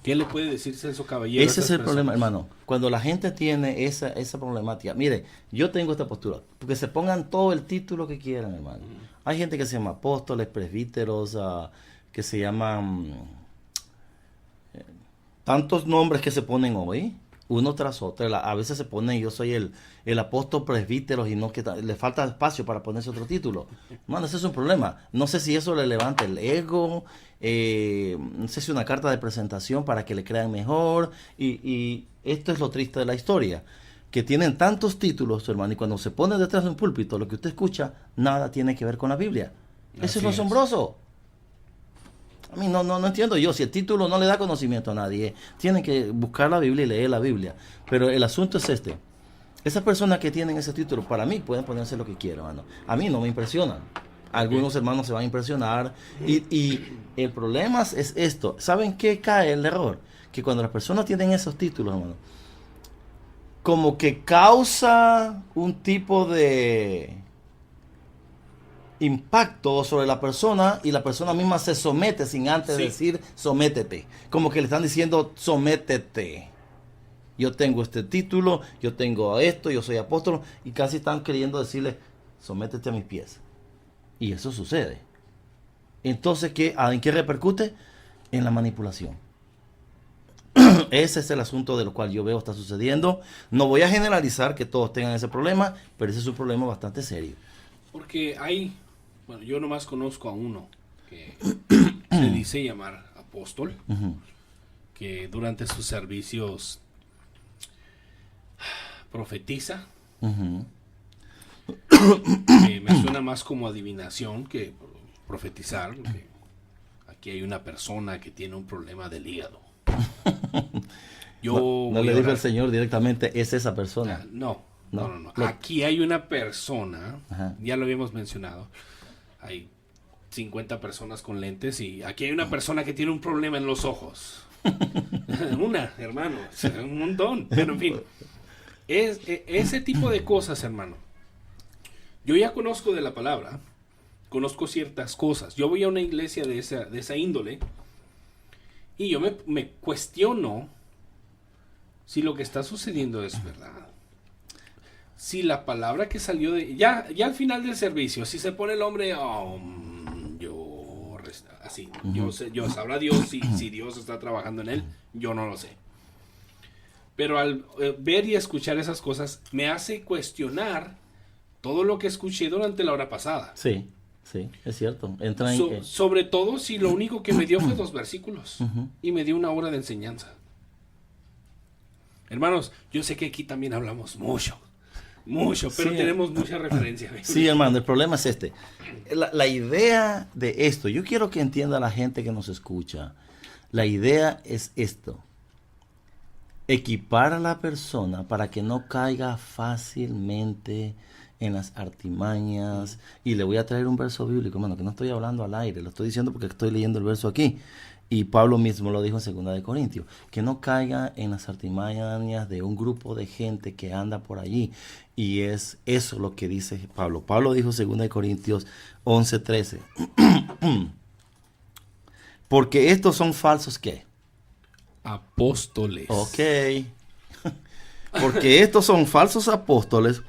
[SPEAKER 1] ¿Qué le puede decir Celso Caballero?
[SPEAKER 2] Ese es el problema, hermano. Cuando la gente tiene esa problemática. Mire, yo tengo esta postura. Porque se pongan todo el título que quieran, hermano. Hay gente que se llama apóstoles, presbíteros, que se llaman tantos nombres que se ponen hoy, uno tras otro. A veces se pone, yo soy el apóstol presbítero y no que le falta espacio para ponerse otro título. Hermano, ese es un problema. No sé si eso le levanta el ego, no sé si una carta de presentación para que le crean mejor. Y esto es lo triste de la historia, que tienen tantos títulos, hermano, y cuando se pone detrás de un púlpito, lo que usted escucha, nada tiene que ver con la Biblia. Eso es lo asombroso. A mí no entiendo yo, si el título no le da conocimiento a nadie, tienen que buscar la Biblia y leer la Biblia. Pero el asunto es este. Esas personas que tienen ese título, para mí pueden ponerse lo que quieran, hermano. A mí no me impresionan. Algunos hermanos se van a impresionar. Y el problema es esto. ¿Saben qué cae el error? Que cuando las personas tienen esos títulos, hermano, como que causa un tipo de impacto sobre la persona y la persona misma se somete sin antes decir sométete. Como que le están diciendo sométete. Yo tengo este título, yo tengo esto, yo soy apóstol, y casi están queriendo decirle sométete a mis pies. Y eso sucede. Entonces, ¿en qué repercute? En la manipulación. Ese es el asunto de lo cual yo veo está sucediendo. No voy a generalizar que todos tengan ese problema, pero ese es un problema bastante serio.
[SPEAKER 1] Porque bueno, yo nomás conozco a uno que se dice llamar apóstol, que durante sus servicios profetiza. Me suena más como adivinación que profetizar. Que aquí hay una persona que tiene un problema del hígado.
[SPEAKER 2] No le dijo el Señor directamente, es esa persona.
[SPEAKER 1] No. Aquí hay una persona, ya lo habíamos mencionado, hay 50 personas con lentes y aquí hay una persona que tiene un problema en los ojos. Una, hermano, un montón, pero en fin. Ese tipo de cosas, hermano. Yo ya conozco de la palabra, conozco ciertas cosas. Yo voy a una iglesia de esa índole y yo me cuestiono si lo que está sucediendo es verdad. Si la palabra que salió de... Ya al final del servicio, si se pone el hombre... así, yo sabrá Dios si Dios está trabajando en él, yo no lo sé. Pero al ver y escuchar esas cosas, me hace cuestionar todo lo que escuché durante la hora pasada.
[SPEAKER 2] Sí, es cierto.
[SPEAKER 1] Sobre todo si lo único que me dio fue 2 versículos y me dio 1 hora de enseñanza. Hermanos, yo sé que aquí también hablamos mucho, pero tenemos mucha referencia.
[SPEAKER 2] Sí, hermano, el problema es este. La idea de esto, yo quiero que entienda la gente que nos escucha. La idea es esto. Equipar a la persona para que no caiga fácilmente en las artimañas. Y le voy a traer un verso bíblico, hermano, que no estoy hablando al aire, lo estoy diciendo porque estoy leyendo el verso aquí. Y Pablo mismo lo dijo en 2 Corintios, que no caiga en las artimañas de un grupo de gente que anda por allí. Y es eso lo que dice Pablo. Pablo dijo en 2 Corintios 11:13. Porque estos son falsos, ¿qué?
[SPEAKER 1] Apóstoles.
[SPEAKER 2] Ok. Porque estos son falsos apóstoles,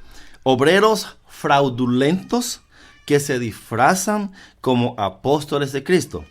[SPEAKER 2] obreros fraudulentos que se disfrazan como apóstoles de Cristo.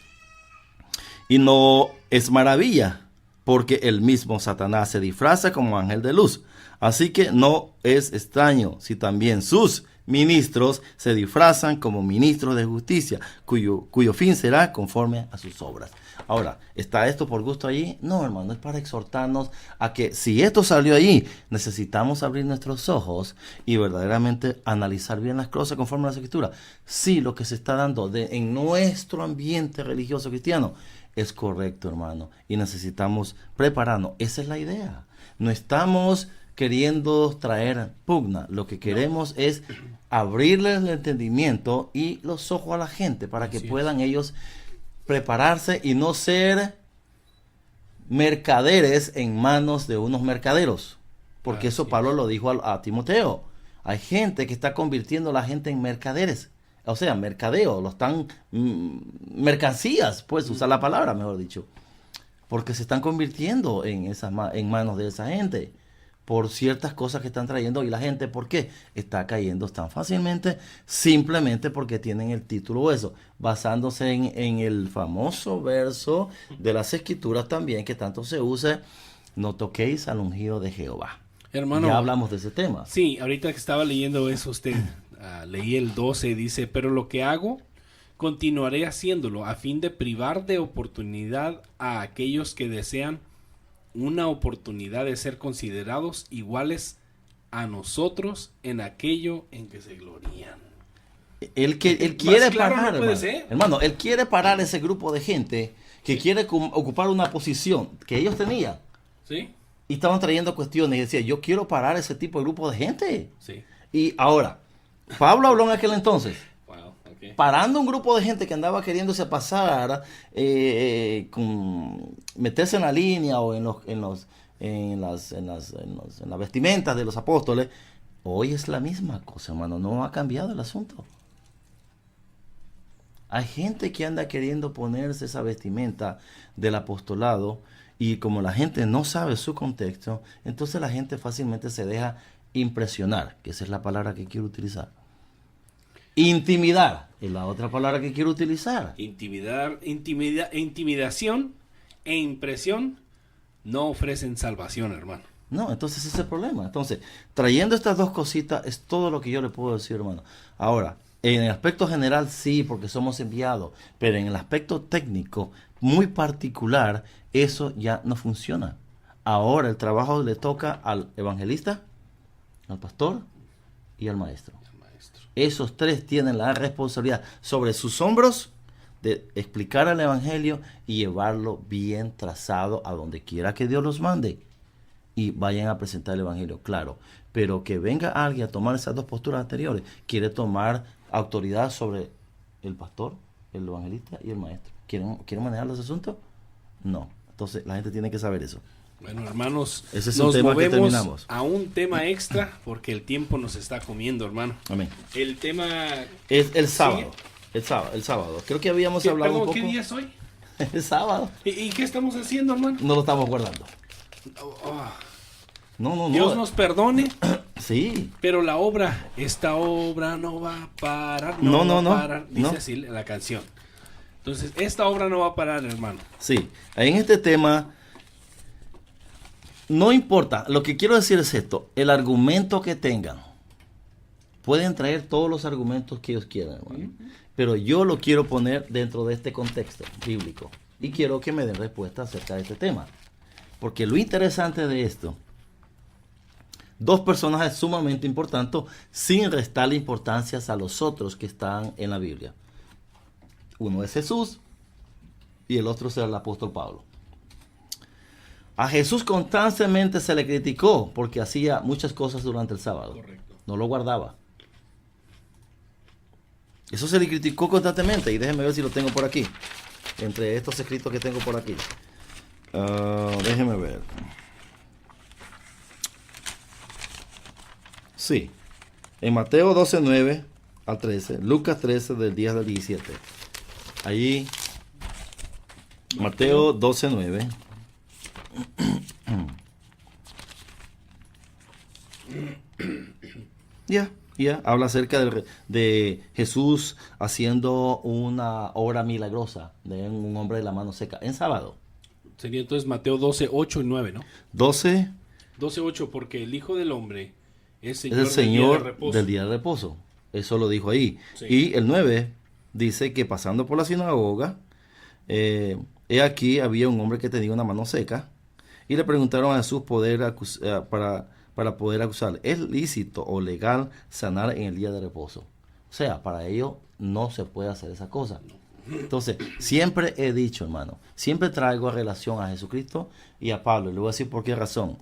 [SPEAKER 2] Y no es maravilla, porque el mismo Satanás se disfraza como ángel de luz. Así que no es extraño si también sus ministros se disfrazan como ministros de justicia, cuyo fin será conforme a sus obras. Ahora, ¿está esto por gusto allí? No, hermano, es para exhortarnos a que si esto salió allí, necesitamos abrir nuestros ojos y verdaderamente analizar bien las cosas conforme a la Escritura. Sí, lo que se está dando en nuestro ambiente religioso cristiano es correcto, hermano, y necesitamos prepararnos. Esa es la idea. No estamos queriendo traer pugna. Lo que queremos es abrirles el entendimiento y los ojos a la gente para que puedan ellos prepararse y no ser mercaderes en manos de unos mercaderos. Porque eso Pablo lo dijo a Timoteo. Hay gente que está convirtiendo a la gente en mercaderes. O sea, mercadeo, lo están mercancías, pues usar la palabra, mejor dicho. Porque se están convirtiendo en manos de esa gente por ciertas cosas que están trayendo, y la gente, ¿por qué? Está cayendo tan fácilmente, simplemente porque tienen el título eso, basándose en el famoso verso de las Escrituras también, que tanto se usa, no toquéis al ungido de Jehová.
[SPEAKER 1] Hermano,
[SPEAKER 2] ya hablamos de ese tema.
[SPEAKER 1] Sí, ahorita que estaba leyendo eso, leí el 12, dice, pero lo que hago, continuaré haciéndolo, a fin de privar de oportunidad a aquellos que desean una oportunidad de ser considerados iguales a nosotros en aquello en que se glorían.
[SPEAKER 2] Él quiere
[SPEAKER 1] claro,
[SPEAKER 2] parar,
[SPEAKER 1] no puede ser.
[SPEAKER 2] Hermano, él quiere parar ese grupo de gente que quiere ocupar una posición que ellos tenían.
[SPEAKER 1] Sí.
[SPEAKER 2] Y estaban trayendo cuestiones y decía, yo quiero parar ese tipo de grupo de gente.
[SPEAKER 1] Sí.
[SPEAKER 2] Y ahora, Pablo habló en aquel entonces,
[SPEAKER 1] Okay.
[SPEAKER 2] parando un grupo de gente que andaba queriéndose pasar, meterse en la línea o en las vestimentas de los apóstoles. Hoy es la misma cosa, hermano, no ha cambiado el asunto. Hay gente que anda queriendo ponerse esa vestimenta del apostolado, y como la gente no sabe su contexto, entonces la gente fácilmente se deja impresionar, que esa es la palabra que quiero utilizar. Intimidar es la otra palabra que quiero utilizar.
[SPEAKER 1] Intimidación e impresión no ofrecen salvación, hermano.
[SPEAKER 2] No, entonces ese es el problema. Entonces, trayendo estas dos cositas es todo lo que yo le puedo decir, hermano. Ahora, en el aspecto general sí, porque somos enviados, pero en el aspecto técnico muy particular, eso ya no funciona. Ahora el trabajo le toca al evangelista, al pastor y al maestro. Esos tres tienen la responsabilidad sobre sus hombros de explicar el evangelio y llevarlo bien trazado a donde quiera que Dios los mande. Y vayan a presentar el evangelio, claro. Pero que venga alguien a tomar esas dos posturas anteriores, quiere tomar autoridad sobre el pastor, el evangelista y el maestro. ¿Quieren manejar los asuntos? No. Entonces la gente tiene que saber eso.
[SPEAKER 1] Bueno, hermanos,
[SPEAKER 2] ese es
[SPEAKER 1] nos
[SPEAKER 2] un tema que
[SPEAKER 1] movemos
[SPEAKER 2] terminamos
[SPEAKER 1] a un tema extra porque el tiempo nos está comiendo, hermano.
[SPEAKER 2] Amén.
[SPEAKER 1] El tema
[SPEAKER 2] es el sábado. ¿Sí? El sábado. Creo que habíamos hablado un poco.
[SPEAKER 1] ¿Qué día es hoy?
[SPEAKER 2] El sábado.
[SPEAKER 1] ¿Y qué estamos haciendo, hermano?
[SPEAKER 2] No lo estamos guardando. No.
[SPEAKER 1] Dios nos perdone.
[SPEAKER 2] Sí.
[SPEAKER 1] Pero esta obra no va a parar.
[SPEAKER 2] No.
[SPEAKER 1] Dice así la canción. Entonces, esta obra no va a parar, hermano.
[SPEAKER 2] Sí. En este tema, no importa. Lo que quiero decir es esto. El argumento que tengan. Pueden traer todos los argumentos que ellos quieran, hermano. Pero yo lo quiero poner dentro de este contexto bíblico. Y quiero que me den respuesta acerca de este tema. Porque lo interesante de esto, dos personajes sumamente importantes, sin restarle importancia a los otros que están en la Biblia. Uno es Jesús y el otro es el apóstol Pablo. A Jesús constantemente se le criticó porque hacía muchas cosas durante el sábado.
[SPEAKER 1] Correcto.
[SPEAKER 2] No lo guardaba. Eso se le criticó constantemente. Y déjenme ver si lo tengo por aquí. Entre estos escritos que tengo por aquí. Déjenme ver. Sí. En Mateo 12, 9 al 13. Lucas 13 del 10 al 17. Allí. Mateo 12, 9. Ya, habla acerca de Jesús haciendo una obra milagrosa de un hombre de la mano seca en sábado.
[SPEAKER 1] Sería entonces Mateo 12, 8 y 9, ¿no?
[SPEAKER 2] 12,
[SPEAKER 1] 8, porque el Hijo del Hombre es
[SPEAKER 2] es el Señor
[SPEAKER 1] del
[SPEAKER 2] del día de reposo. Eso lo dijo ahí.
[SPEAKER 1] Sí.
[SPEAKER 2] Y el 9 dice que pasando por la sinagoga, he aquí había un hombre que tenía una mano seca y le preguntaron a Jesús para poder acusarle. ¿Es lícito o legal sanar en el día de reposo? O sea, para ello no se puede hacer esa cosa. Entonces, siempre he dicho, hermano, siempre traigo a relación a Jesucristo y a Pablo. Y le voy a decir por qué razón.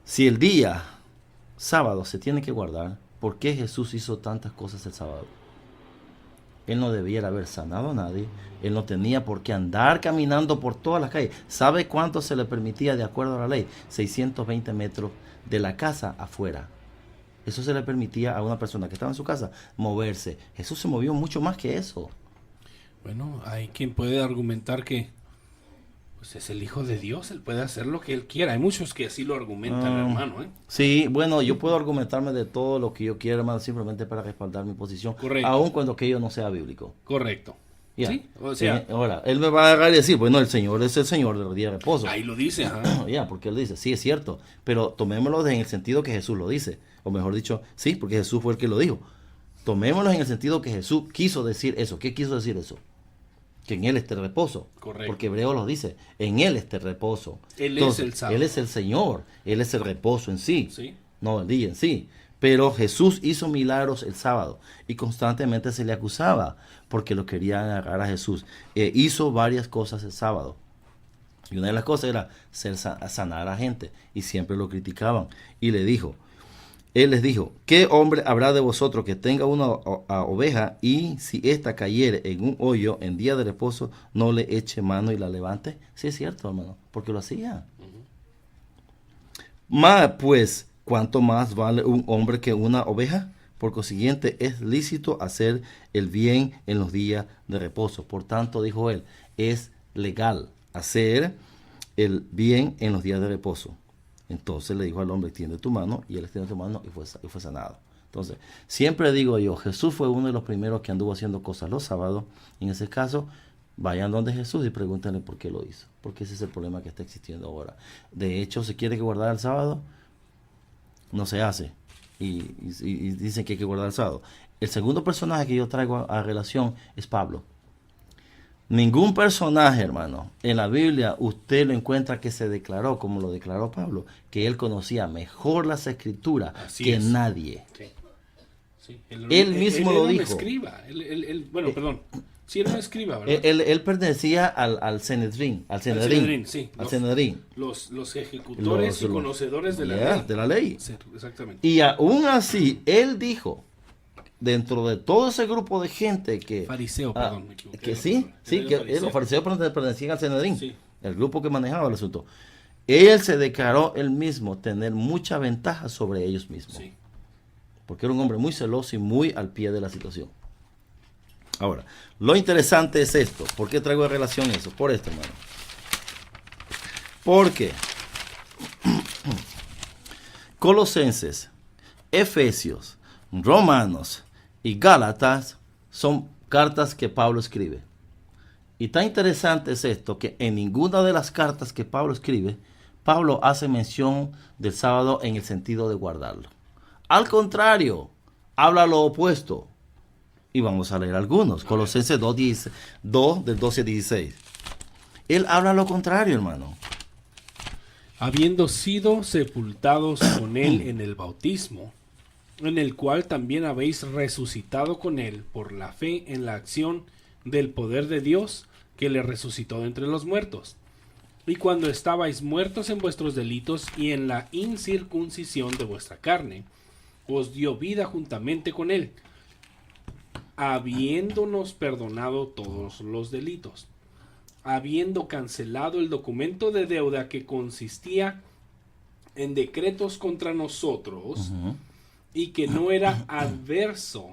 [SPEAKER 2] Si el día sábado se tiene que guardar, ¿por qué Jesús hizo tantas cosas el sábado? Él no debiera haber sanado a nadie. Él no tenía por qué andar caminando por todas las calles. ¿Sabe cuánto se le permitía de acuerdo a la ley? 620 metros de la casa afuera. Eso se le permitía a una persona que estaba en su casa moverse. Jesús se movió mucho más que eso.
[SPEAKER 1] Bueno, hay quien puede argumentar que pues es el Hijo de Dios, él puede hacer lo que él quiera. Hay muchos que así lo argumentan, hermano, ¿eh?
[SPEAKER 2] Sí, bueno, yo puedo argumentarme de todo lo que yo quiera, hermano, simplemente para respaldar mi posición.
[SPEAKER 1] Correcto.
[SPEAKER 2] Aun cuando aquello no sea bíblico.
[SPEAKER 1] Correcto.
[SPEAKER 2] Ya.
[SPEAKER 1] Sí, o sea,
[SPEAKER 2] Ahora, él me va a agarrar y decir, bueno, el Señor es el Señor del día de reposo.
[SPEAKER 1] ahí lo dice, ajá.
[SPEAKER 2] Ya, porque él dice, sí, es cierto, pero tomémoslo en el sentido que Jesús lo dice. O mejor dicho, sí, porque Jesús fue el que lo dijo. Tomémoslo en el sentido que Jesús quiso decir eso. ¿Qué quiso decir eso? Que en Él esté reposo.
[SPEAKER 1] Correcto.
[SPEAKER 2] Porque Hebreo lo dice, en Él esté reposo.
[SPEAKER 1] Él
[SPEAKER 2] Entonces,
[SPEAKER 1] es el sábado.
[SPEAKER 2] Él es el Señor, Él es el reposo en sí.
[SPEAKER 1] Sí.
[SPEAKER 2] No el día en sí. Pero Jesús hizo milagros el sábado y constantemente se le acusaba porque lo querían agarrar a Jesús. Hizo varias cosas el sábado. Y una de las cosas era sanar a gente y siempre lo criticaban. Y él les dijo, ¿qué hombre habrá de vosotros que tenga una oveja y si ésta cayere en un hoyo en día de reposo, no le eche mano y la levante? Sí es cierto, hermano, porque lo hacía. Más pues, ¿cuánto más vale un hombre que una oveja? Por consiguiente, es lícito hacer el bien en los días de reposo. Por tanto, dijo él, es legal hacer el bien en los días de reposo. Entonces le dijo al hombre, extiende tu mano, y él extiende su mano y fue sanado. Entonces, siempre digo yo, Jesús fue uno de los primeros que anduvo haciendo cosas los sábados. En ese caso, vayan donde Jesús y pregúntenle por qué lo hizo. Porque ese es el problema que está existiendo ahora. De hecho, se quiere que guardar el sábado, no se hace. Y dicen que hay que guardar el sábado. El segundo personaje que yo traigo a relación es Pablo. Ningún personaje, hermano, en la Biblia usted lo encuentra que se declaró como lo declaró Pablo, que él conocía mejor las escrituras que nadie.
[SPEAKER 1] Sí. Sí.
[SPEAKER 2] Él mismo lo dijo.
[SPEAKER 1] Escriba. Bueno, perdón. Sí, era un escriba, ¿verdad?
[SPEAKER 2] Él pertenecía al Sanedrín. Al Sanedrín,
[SPEAKER 1] sí.
[SPEAKER 2] Al Sanedrín.
[SPEAKER 1] Los ejecutores y conocedores de la ley.
[SPEAKER 2] De la ley.
[SPEAKER 1] Sí, exactamente.
[SPEAKER 2] Y aún así, él dijo, dentro de todo ese grupo de gente que...
[SPEAKER 1] Fariseo, perdón, me equivoqué.
[SPEAKER 2] Que sí, que los fariseos pertenecían al Sanedrín,
[SPEAKER 1] sí.
[SPEAKER 2] El grupo que manejaba el asunto. Él se declaró él mismo tener mucha ventaja sobre ellos mismos.
[SPEAKER 1] Sí.
[SPEAKER 2] Porque era un hombre muy celoso y muy al pie de la situación. Ahora, lo interesante es esto. ¿Por qué traigo en relación eso? Por esto, hermano. Porque Colosenses, Efesios, Romanos y Gálatas son cartas que Pablo escribe. Y tan interesante es esto que en ninguna de las cartas que Pablo escribe, Pablo hace mención del sábado en el sentido de guardarlo. Al contrario, habla lo opuesto. Y vamos a leer algunos. Colosenses 2, del 12 al 16. Él habla lo contrario, hermano.
[SPEAKER 1] Habiendo sido sepultados con él en el bautismo, en el cual también habéis resucitado con él por la fe en la acción del poder de Dios que le resucitó de entre los muertos. Y cuando estabais muertos en vuestros delitos y en la incircuncisión de vuestra carne, os dio vida juntamente con él, habiéndonos perdonado todos los delitos, habiendo cancelado el documento de deuda que consistía en decretos contra nosotros y que no era adverso,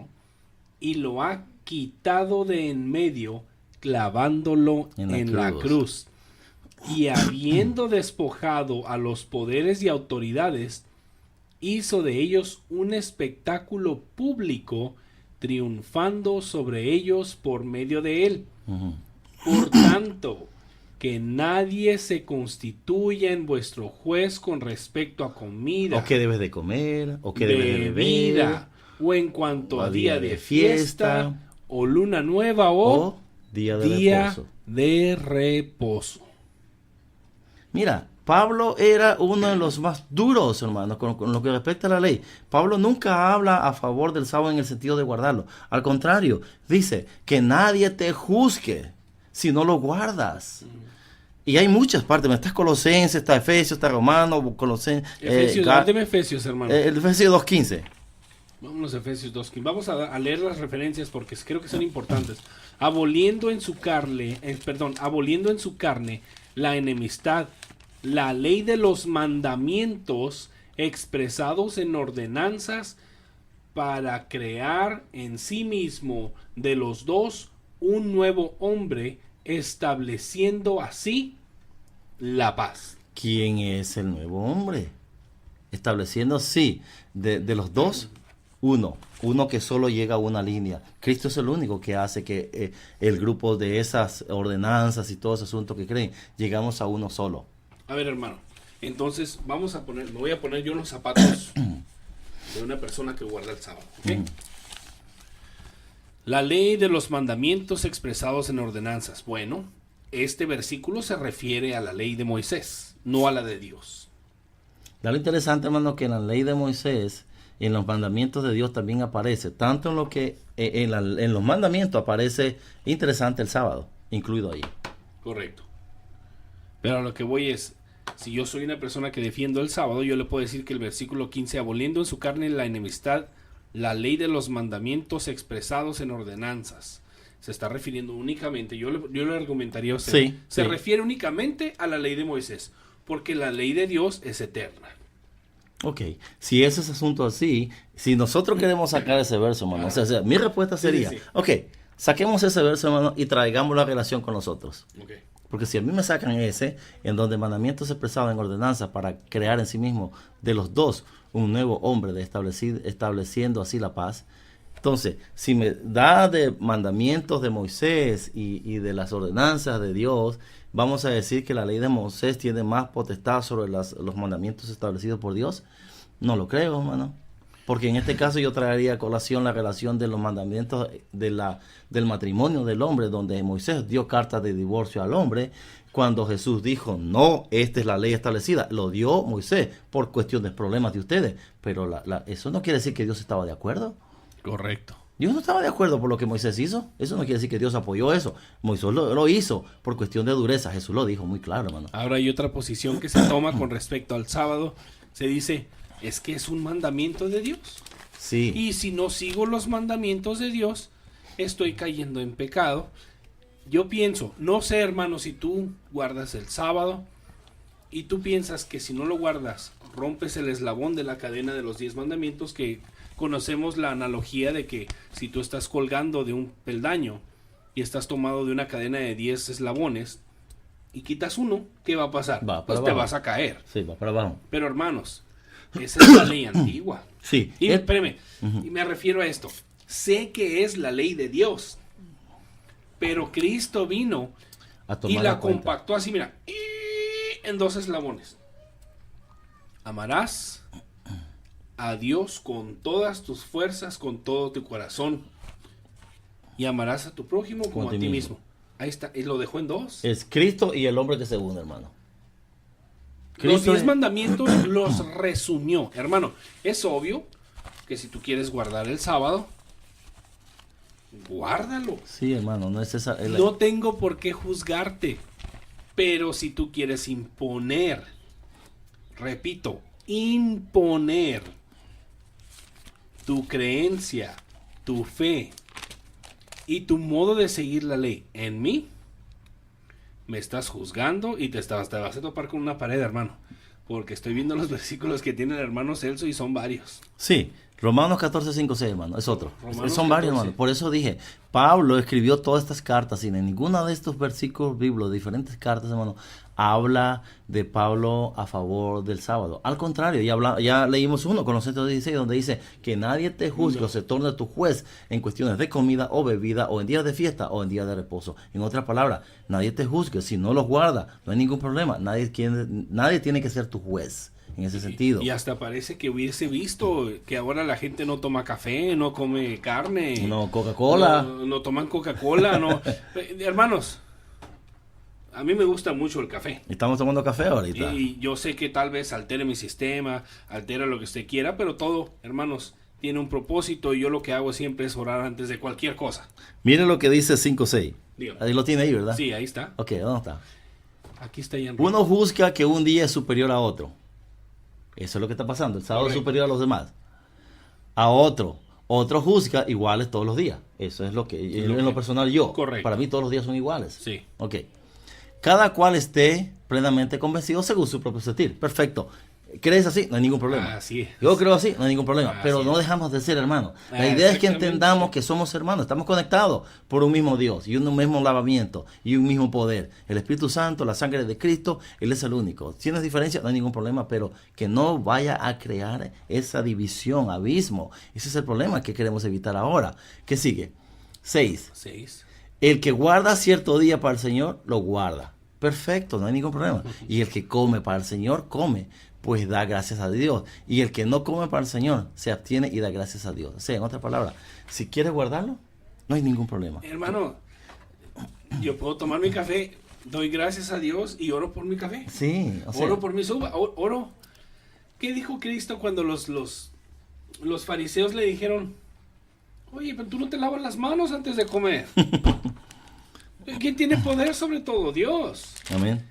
[SPEAKER 1] y lo ha quitado de en medio, clavándolo en la cruz. Y habiendo despojado a los poderes y autoridades, hizo de ellos un espectáculo público, triunfando sobre ellos por medio de él. Por tanto, que nadie se constituya en vuestro juez con respecto a comida,
[SPEAKER 2] o qué debes de comer, o qué debes de beber,
[SPEAKER 1] bebida, o en cuanto
[SPEAKER 2] o
[SPEAKER 1] a día de fiesta, o luna nueva, o
[SPEAKER 2] día de reposo.
[SPEAKER 1] de reposo.
[SPEAKER 2] Mira, Pablo era uno de los más duros, hermanos, con lo que respecta a la ley. Pablo nunca habla a favor del sábado en el sentido de guardarlo. Al contrario, dice que nadie te juzgue si no lo guardas. Y hay muchas partes. Está Colosenses, está Efesios, está Romanos, Colosenses.
[SPEAKER 1] Efesios, dáteme Efesios, hermano.
[SPEAKER 2] El Efesios 2.15.
[SPEAKER 1] Vámonos a Efesios 2.15. Vamos a leer las referencias porque creo que son importantes. Aboliendo en su carne la enemistad, la ley de los mandamientos expresados en ordenanzas, para crear en sí mismo de los dos un nuevo hombre, estableciendo así la paz.
[SPEAKER 2] ¿Quién es el nuevo hombre? Estableciendo así de los dos, uno que solo llega a una línea. Cristo es el único que hace que el grupo de esas ordenanzas y todos esos asuntos que creen, llegamos a uno solo.
[SPEAKER 1] A ver, hermano, entonces me voy a poner yo en los zapatos de una persona que guarda el sábado, ¿ok? La ley de los mandamientos expresados en ordenanzas. Bueno, este versículo se refiere a la ley de Moisés, no a la de Dios.
[SPEAKER 2] Lo interesante, hermano, que en la ley de Moisés, en los mandamientos de Dios también aparece, tanto en lo que en los mandamientos aparece interesante el sábado, incluido ahí.
[SPEAKER 1] Correcto. Pero a lo que voy es, si yo soy una persona que defiendo el sábado, yo le puedo decir que el versículo 15, aboliendo en su carne la enemistad, la ley de los mandamientos expresados en ordenanzas, se está refiriendo únicamente, yo le argumentaría a usted, se refiere únicamente a la ley de Moisés, porque la ley de Dios es eterna.
[SPEAKER 2] Ok, si ese es asunto así, si nosotros queremos sacar ese verso, hermano, o sea, mi respuesta sería, ok, saquemos ese verso, hermano, y traigamos la relación con nosotros.
[SPEAKER 1] Okay.
[SPEAKER 2] Porque si a mí me sacan ese, en donde mandamientos expresados en ordenanza para crear en sí mismo de los dos un nuevo hombre, estableciendo así la paz. Entonces, si me da de mandamientos de Moisés y de las ordenanzas de Dios, vamos a decir que la ley de Moisés tiene más potestad sobre los mandamientos establecidos por Dios. No lo creo, hermano. Porque en este caso yo traería a colación la relación de los mandamientos del matrimonio del hombre, donde Moisés dio carta de divorcio al hombre, cuando Jesús dijo, no, esta es la ley establecida. Lo dio Moisés por cuestiones, problemas de ustedes. Pero eso no quiere decir que Dios estaba de acuerdo.
[SPEAKER 1] Correcto.
[SPEAKER 2] Dios no estaba de acuerdo por lo que Moisés hizo. Eso no quiere decir que Dios apoyó eso. Moisés lo hizo por cuestión de dureza. Jesús lo dijo muy claro, hermano.
[SPEAKER 1] Ahora hay otra posición que se toma con respecto al sábado. Se dice, es que es un mandamiento de Dios.
[SPEAKER 2] Sí.
[SPEAKER 1] Y si no sigo los mandamientos de Dios, estoy cayendo en pecado. Yo pienso, no sé, hermano, si tú guardas el sábado y tú piensas que si no lo guardas, rompes el eslabón de la cadena de los 10 mandamientos, que conocemos la analogía de que si tú estás colgando de un peldaño y estás tomado de una cadena de 10 eslabones y quitas uno, ¿qué va a pasar? Pues te vas a caer.
[SPEAKER 2] Sí, va para abajo.
[SPEAKER 1] Pero hermanos, esa es la ley antigua.
[SPEAKER 2] Sí.
[SPEAKER 1] Y espérame, y me refiero a esto. Sé que es la ley de Dios, pero Cristo vino y la compactó así, mira, en 2 eslabones. Amarás a Dios con todas tus fuerzas, con todo tu corazón, y amarás a tu prójimo como a ti mismo. Ahí está, y lo dejó en 2.
[SPEAKER 2] Es Cristo y el hombre que se une, hermano.
[SPEAKER 1] Los 10 mandamientos los resumió. Hermano, es obvio que si tú quieres guardar el sábado, guárdalo.
[SPEAKER 2] Sí, hermano, no es esa.
[SPEAKER 1] No tengo por qué juzgarte. Pero si tú quieres imponer, repito, imponer tu creencia, tu fe y tu modo de seguir la ley en mí, me estás juzgando y te vas a topar con una pared, hermano. Porque estoy viendo los versículos que tiene el hermano Celso y son varios.
[SPEAKER 2] Sí, Romanos 14, 5, 6, hermano, es otro.
[SPEAKER 1] Romanos
[SPEAKER 2] Son varios,
[SPEAKER 1] 14.
[SPEAKER 2] hermano. Por eso dije, Pablo escribió todas estas cartas y en ninguna de estos versículos bíblicos, de diferentes cartas, hermano, habla de Pablo a favor del sábado. Al contrario, ya leímos uno, Colosenses 16, donde dice que nadie te juzgue o se torne tu juez en cuestiones de comida o bebida o en días de fiesta o en días de reposo. En otras palabras, nadie te juzgue. Si no los guarda, no hay ningún problema. Nadie tiene que ser tu juez. En ese sentido.
[SPEAKER 1] Y hasta parece que hubiese visto que ahora la gente no toma café, no come carne.
[SPEAKER 2] No, Coca-Cola.
[SPEAKER 1] No toman Coca-Cola, no. Hermanos, a mí me gusta mucho el café.
[SPEAKER 2] Estamos tomando café ahorita.
[SPEAKER 1] Y yo sé que tal vez altere mi sistema, altera lo que usted quiera, pero todo, hermanos, tiene un propósito y yo lo que hago siempre es orar antes de cualquier cosa.
[SPEAKER 2] Mire lo que dice 5.6.
[SPEAKER 1] Dígame.
[SPEAKER 2] Ahí lo tiene ahí, ¿verdad?
[SPEAKER 1] Sí, ahí está.
[SPEAKER 2] Ok, ¿dónde está?
[SPEAKER 1] Aquí está ya.
[SPEAKER 2] Uno juzga que un día es superior a otro. Eso es lo que está pasando. El sábado es superior a los demás. A otro. Otro juzga iguales todos los días. Eso es lo que, en lo personal yo.
[SPEAKER 1] Correcto.
[SPEAKER 2] Para mí todos los días son iguales.
[SPEAKER 1] Sí.
[SPEAKER 2] Ok. Cada cual esté plenamente convencido según su propio sentir. Perfecto. ¿Crees así? No hay ningún problema.
[SPEAKER 1] Así es.
[SPEAKER 2] Yo creo así, no hay ningún problema. Pero
[SPEAKER 1] Así
[SPEAKER 2] no
[SPEAKER 1] es.
[SPEAKER 2] dejamos de ser hermanos. La idea es que
[SPEAKER 1] Exactamente.
[SPEAKER 2] entendamos que somos hermanos. Estamos conectados por un mismo Dios y un mismo lavamiento y un mismo poder. El Espíritu Santo, la sangre de Cristo, Él es el único. Si tienes diferencia, no hay ningún problema, pero que no vaya a crear esa división, abismo. Ese es el problema que queremos evitar ahora. ¿Qué sigue? 6.
[SPEAKER 1] 6.
[SPEAKER 2] El que guarda cierto día para el Señor, lo guarda. Perfecto, no hay ningún problema. Y el que come para el Señor, come, pues da gracias a Dios. Y el que no come para el Señor, se abstiene y da gracias a Dios. O sea, en otras palabras, si quieres guardarlo, no hay ningún problema.
[SPEAKER 1] Hermano, yo puedo tomar mi café, doy gracias a Dios y oro por mi café.
[SPEAKER 2] Sí, o sea,
[SPEAKER 1] Oro por mis uvas, oro. ¿Qué dijo Cristo cuando los fariseos le dijeron, oye, pero tú no te lavas las manos antes de comer? ¿Quién tiene poder sobre todo? Dios.
[SPEAKER 2] amén.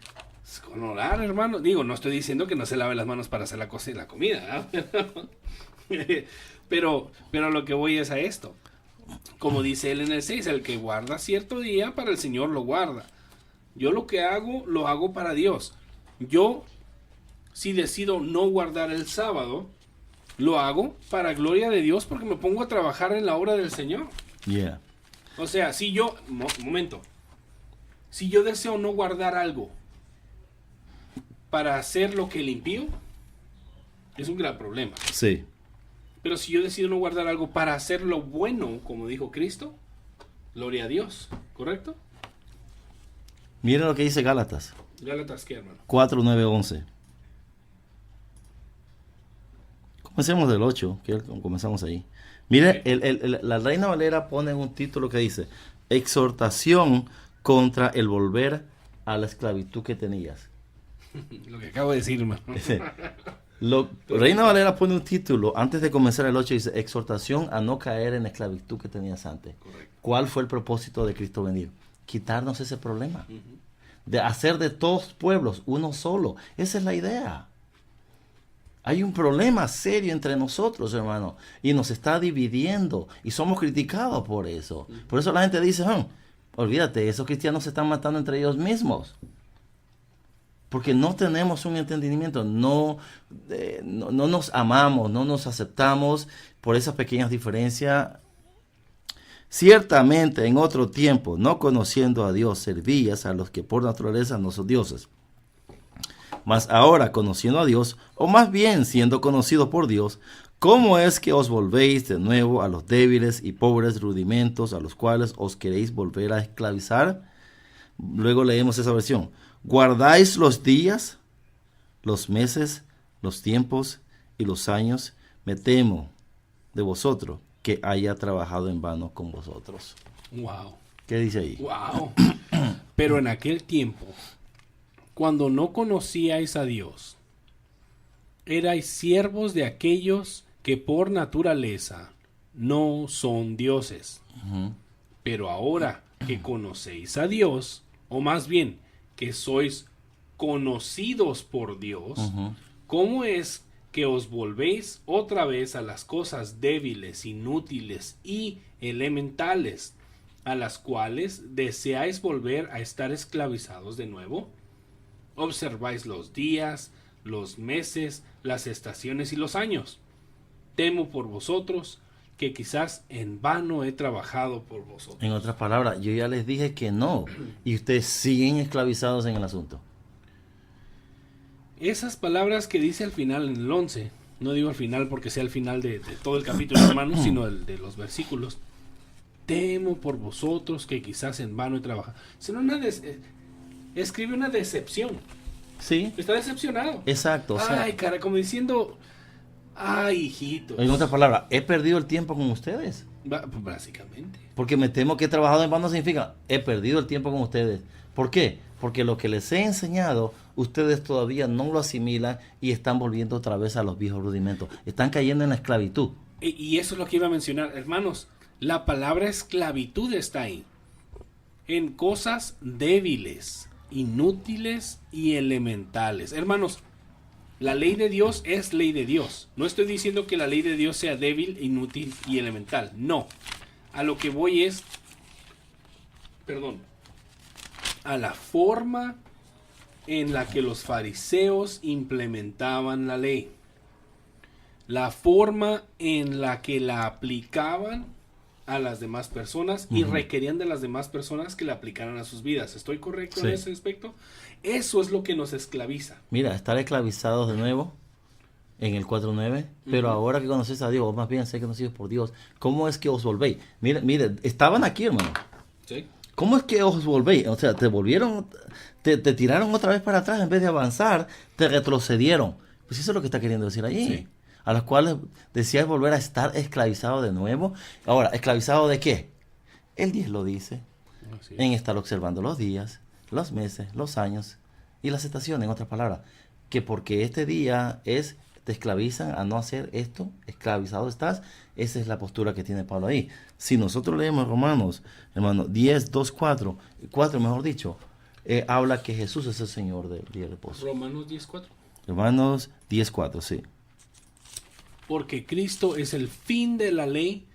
[SPEAKER 1] Con orar, hermano. Digo, no estoy diciendo que no se lave las manos para hacer la comida. pero lo que voy es a esto. Como dice él en el 6, el que guarda cierto día, para el Señor lo guarda. Yo lo que hago, lo hago para Dios. Yo, si decido no guardar el sábado, lo hago para gloria de Dios porque me pongo a trabajar en la obra del Señor.
[SPEAKER 2] Yeah.
[SPEAKER 1] O sea, si yo, momento, si yo deseo no guardar algo para hacer lo que el impío, es un gran problema.
[SPEAKER 2] Sí.
[SPEAKER 1] Pero si yo decido no guardar algo para hacer lo bueno, como dijo Cristo, gloria a Dios, ¿correcto?
[SPEAKER 2] Miren lo que dice Gálatas
[SPEAKER 1] Gálatas, ¿qué, hermano?
[SPEAKER 2] 4, 9, 11. Comencemos del 8, que comenzamos ahí. Mire, la Reina Valera pone un título que dice, exhortación contra el volver a la esclavitud que tenías.
[SPEAKER 1] Lo que acabo de decir, hermano.
[SPEAKER 2] Reina Valera pone un título, antes de comenzar el 8, dice, exhortación a no caer en la esclavitud que tenías antes.
[SPEAKER 1] Correcto.
[SPEAKER 2] ¿Cuál fue el propósito de Cristo venir? Quitarnos ese problema. De hacer de todos pueblos uno solo. Esa es la idea. Hay un problema serio entre nosotros, hermano, y nos está dividiendo, y somos criticados por eso. Por eso la gente dice, olvídate, esos cristianos se están matando entre ellos mismos. Porque no tenemos un entendimiento, no nos amamos, no nos aceptamos por esas pequeñas diferencias. Ciertamente en otro tiempo, no conociendo a Dios, servías a los que por naturaleza no son dioses. Mas ahora, conociendo a Dios, o más bien siendo conocido por Dios, ¿cómo es que os volvéis de nuevo a los débiles y pobres rudimentos a los cuales os queréis volver a esclavizar? Luego leemos esa versión. ¿Guardáis los días, los meses, los tiempos y los años? Me temo de vosotros que haya trabajado en vano con vosotros.
[SPEAKER 1] Wow.
[SPEAKER 2] ¿Qué dice ahí?
[SPEAKER 1] Wow. Pero en aquel tiempo, cuando no conocíais a Dios, erais siervos de aquellos que por naturaleza no son dioses. Pero ahora que conocéis a Dios, o más bien que sois conocidos por Dios, ¿cómo es que os volvéis otra vez a las cosas débiles, inútiles y elementales, a las cuales deseáis volver a estar esclavizados de nuevo? Observáis los días, los meses, las estaciones y los años. temo por vosotros, que quizás en vano he trabajado por vosotros.
[SPEAKER 2] En otras palabras, yo ya les dije que no, y ustedes siguen esclavizados en el asunto.
[SPEAKER 1] Esas palabras que dice al final en el 11, no digo al final porque sea el final de todo el capítulo, hermanos, sino el de los versículos. Temo por vosotros que quizás en vano he trabajado. Sino escribe una decepción.
[SPEAKER 2] Sí.
[SPEAKER 1] Está decepcionado.
[SPEAKER 2] Exacto. O sea,
[SPEAKER 1] ay, cara, como diciendo, ay, hijitos.
[SPEAKER 2] en otras palabras, he perdido el tiempo con ustedes.
[SPEAKER 1] Pues básicamente.
[SPEAKER 2] Porque me temo que he trabajado en vano significa, he perdido el tiempo con ustedes. ¿Por qué? Porque lo que les he enseñado, ustedes todavía no lo asimilan y están volviendo otra vez a los viejos rudimentos. Están cayendo en la esclavitud.
[SPEAKER 1] Y eso es lo que iba a mencionar, hermanos. La palabra esclavitud está ahí. En cosas débiles, inútiles y elementales. Hermanos, la ley de Dios es ley de Dios. No estoy diciendo que la ley de Dios sea débil, inútil y elemental. No. A lo que voy es, a la forma en la que los fariseos implementaban la ley. La forma en la que la aplicaban a las demás personas y requerían de las demás personas que la aplicaran a sus vidas. ¿Estoy correcto en ese aspecto? Eso es lo que nos esclaviza.
[SPEAKER 2] Mira, estar esclavizados de nuevo en el 4.9, pero ahora que conocéis a Dios, o más bien ser conocidos por Dios, ¿cómo es que os volvéis? Mire, estaban aquí, hermano.
[SPEAKER 1] Sí.
[SPEAKER 2] ¿Cómo es que os volvéis? O sea, te volvieron, te tiraron otra vez para atrás en vez de avanzar, te retrocedieron. Pues eso es lo que está queriendo decir allí.
[SPEAKER 1] Sí.
[SPEAKER 2] A los cuales decías volver a estar esclavizado de nuevo. Ahora, ¿esclavizado de qué? El 10 lo dice.
[SPEAKER 1] Así es.
[SPEAKER 2] En estar observando los días, los meses, los años y las estaciones, en otras palabras. Que porque este día te esclavizan a no hacer esto, esclavizado estás. Esa es la postura que tiene Pablo ahí. Si nosotros leemos Romanos, hermano, 10, 2, 4 mejor dicho, habla que Jesús es el Señor del día de reposo.
[SPEAKER 1] Romanos 10:4.
[SPEAKER 2] Romanos 10:4, sí.
[SPEAKER 1] Porque Cristo es el fin de la ley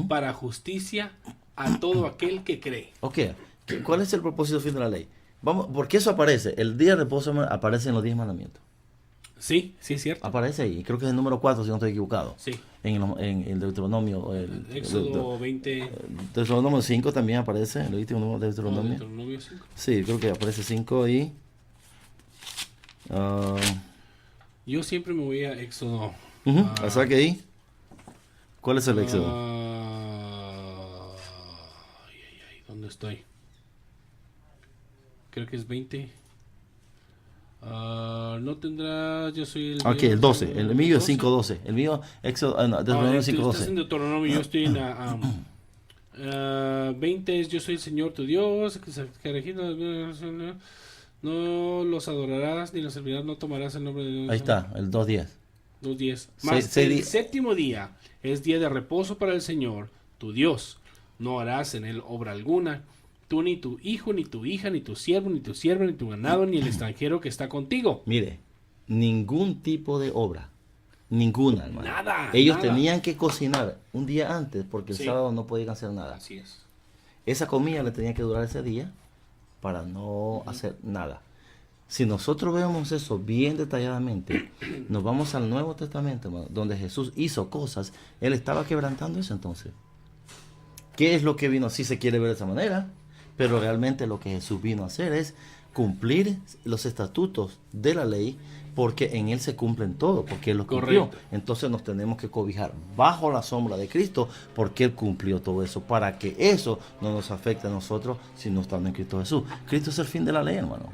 [SPEAKER 1] para justicia a todo aquel que cree.
[SPEAKER 2] Ok, ¿cuál es el propósito fin de la ley? Vamos, porque eso aparece, el día de reposo aparece en los 10 mandamientos.
[SPEAKER 1] Sí, sí es cierto.
[SPEAKER 2] Aparece ahí, creo que es el número 4 si no estoy equivocado.
[SPEAKER 1] Sí.
[SPEAKER 2] En el Deuteronomio.
[SPEAKER 1] Éxodo 20.
[SPEAKER 2] Deuteronomio 5 también aparece, el último Deuteronomio.
[SPEAKER 1] Deuteronomio 5.
[SPEAKER 2] Sí, creo que aparece 5 y...
[SPEAKER 1] Yo siempre me voy a Éxodo.
[SPEAKER 2] Saque ahí. ¿Cuál es el Éxodo?
[SPEAKER 1] ¿Dónde estoy? Creo que es 20. No tendrás, yo soy el...
[SPEAKER 2] Ok, el 12. El mío es 5:12. El mío, Éxodo, Deuteronomio 5:12.
[SPEAKER 1] Estás en Deuteronomio, yo estoy en 20 es yo soy el Señor tu Dios, que regido, no los adorarás ni los servirás, no tomarás el nombre de Dios.
[SPEAKER 2] Ahí está, el 2:10.
[SPEAKER 1] 2:10. Más el séptimo día es día de reposo para el Señor tu Dios. No harás en él obra alguna. Tú ni tu hijo, ni tu hija, ni tu siervo, ni tu sierva, ni tu ganado, ni el extranjero que está contigo.
[SPEAKER 2] Mire, ningún tipo de obra. Ninguna, hermano.
[SPEAKER 1] Nada.
[SPEAKER 2] Ellos
[SPEAKER 1] nada.
[SPEAKER 2] tenían que cocinar un día antes porque el
[SPEAKER 1] Sí.
[SPEAKER 2] sábado no podían hacer nada.
[SPEAKER 1] Así es.
[SPEAKER 2] Esa comida le tenía que durar ese día para no hacer nada. Si nosotros vemos eso bien detalladamente, nos vamos al Nuevo Testamento, hermano, donde Jesús hizo cosas, Él estaba quebrantando eso entonces. ¿Qué es lo que vino? Si se quiere ver de esa manera, pero realmente lo que Jesús vino a hacer es cumplir los estatutos de la ley, porque en Él se cumplen todo, porque Él los cumplió.
[SPEAKER 1] Correcto.
[SPEAKER 2] Entonces nos tenemos que cobijar bajo la sombra de Cristo, porque Él cumplió todo eso, para que eso no nos afecte a nosotros si no estamos en Cristo Jesús. Cristo es el fin de la ley, hermano.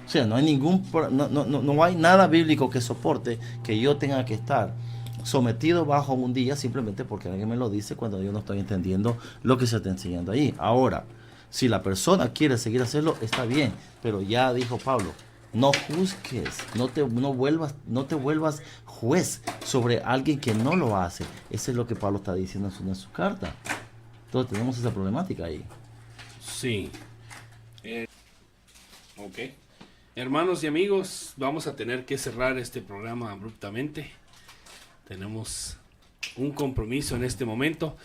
[SPEAKER 2] O sea, no hay no hay nada bíblico que soporte que yo tenga que estar sometido bajo un día simplemente porque alguien me lo dice cuando yo no estoy entendiendo lo que se está enseñando ahí. Ahora, si la persona quiere seguir hacerlo, está bien, pero ya dijo Pablo, no juzgues, no te vuelvas juez sobre alguien que no lo hace. Eso es lo que Pablo está diciendo en su carta. Entonces tenemos esa problemática ahí.
[SPEAKER 1] Sí. Ok. Hermanos y amigos, vamos a tener que cerrar este programa abruptamente. Tenemos un compromiso en este momento.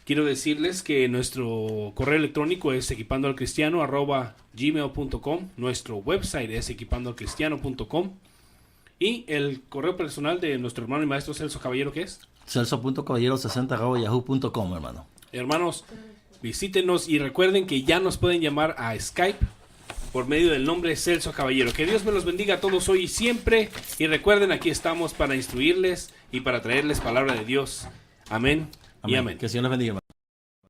[SPEAKER 1] Quiero decirles que nuestro correo electrónico es equipandoalcristiano@gmail.com. Nuestro website es equipandoalcristiano.com. Y el correo personal de nuestro hermano y maestro Celso Caballero, ¿qué es?
[SPEAKER 2] Celso.caballero60@yahoo.com, hermano.
[SPEAKER 1] Hermanos, visítenos y recuerden que ya nos pueden llamar a Skype por medio del nombre Celso Caballero. Que Dios me los bendiga a todos hoy y siempre. Y recuerden, aquí estamos para instruirles y para traerles palabra de Dios. Amén y amén.
[SPEAKER 2] Que el Señor les bendiga, hermano.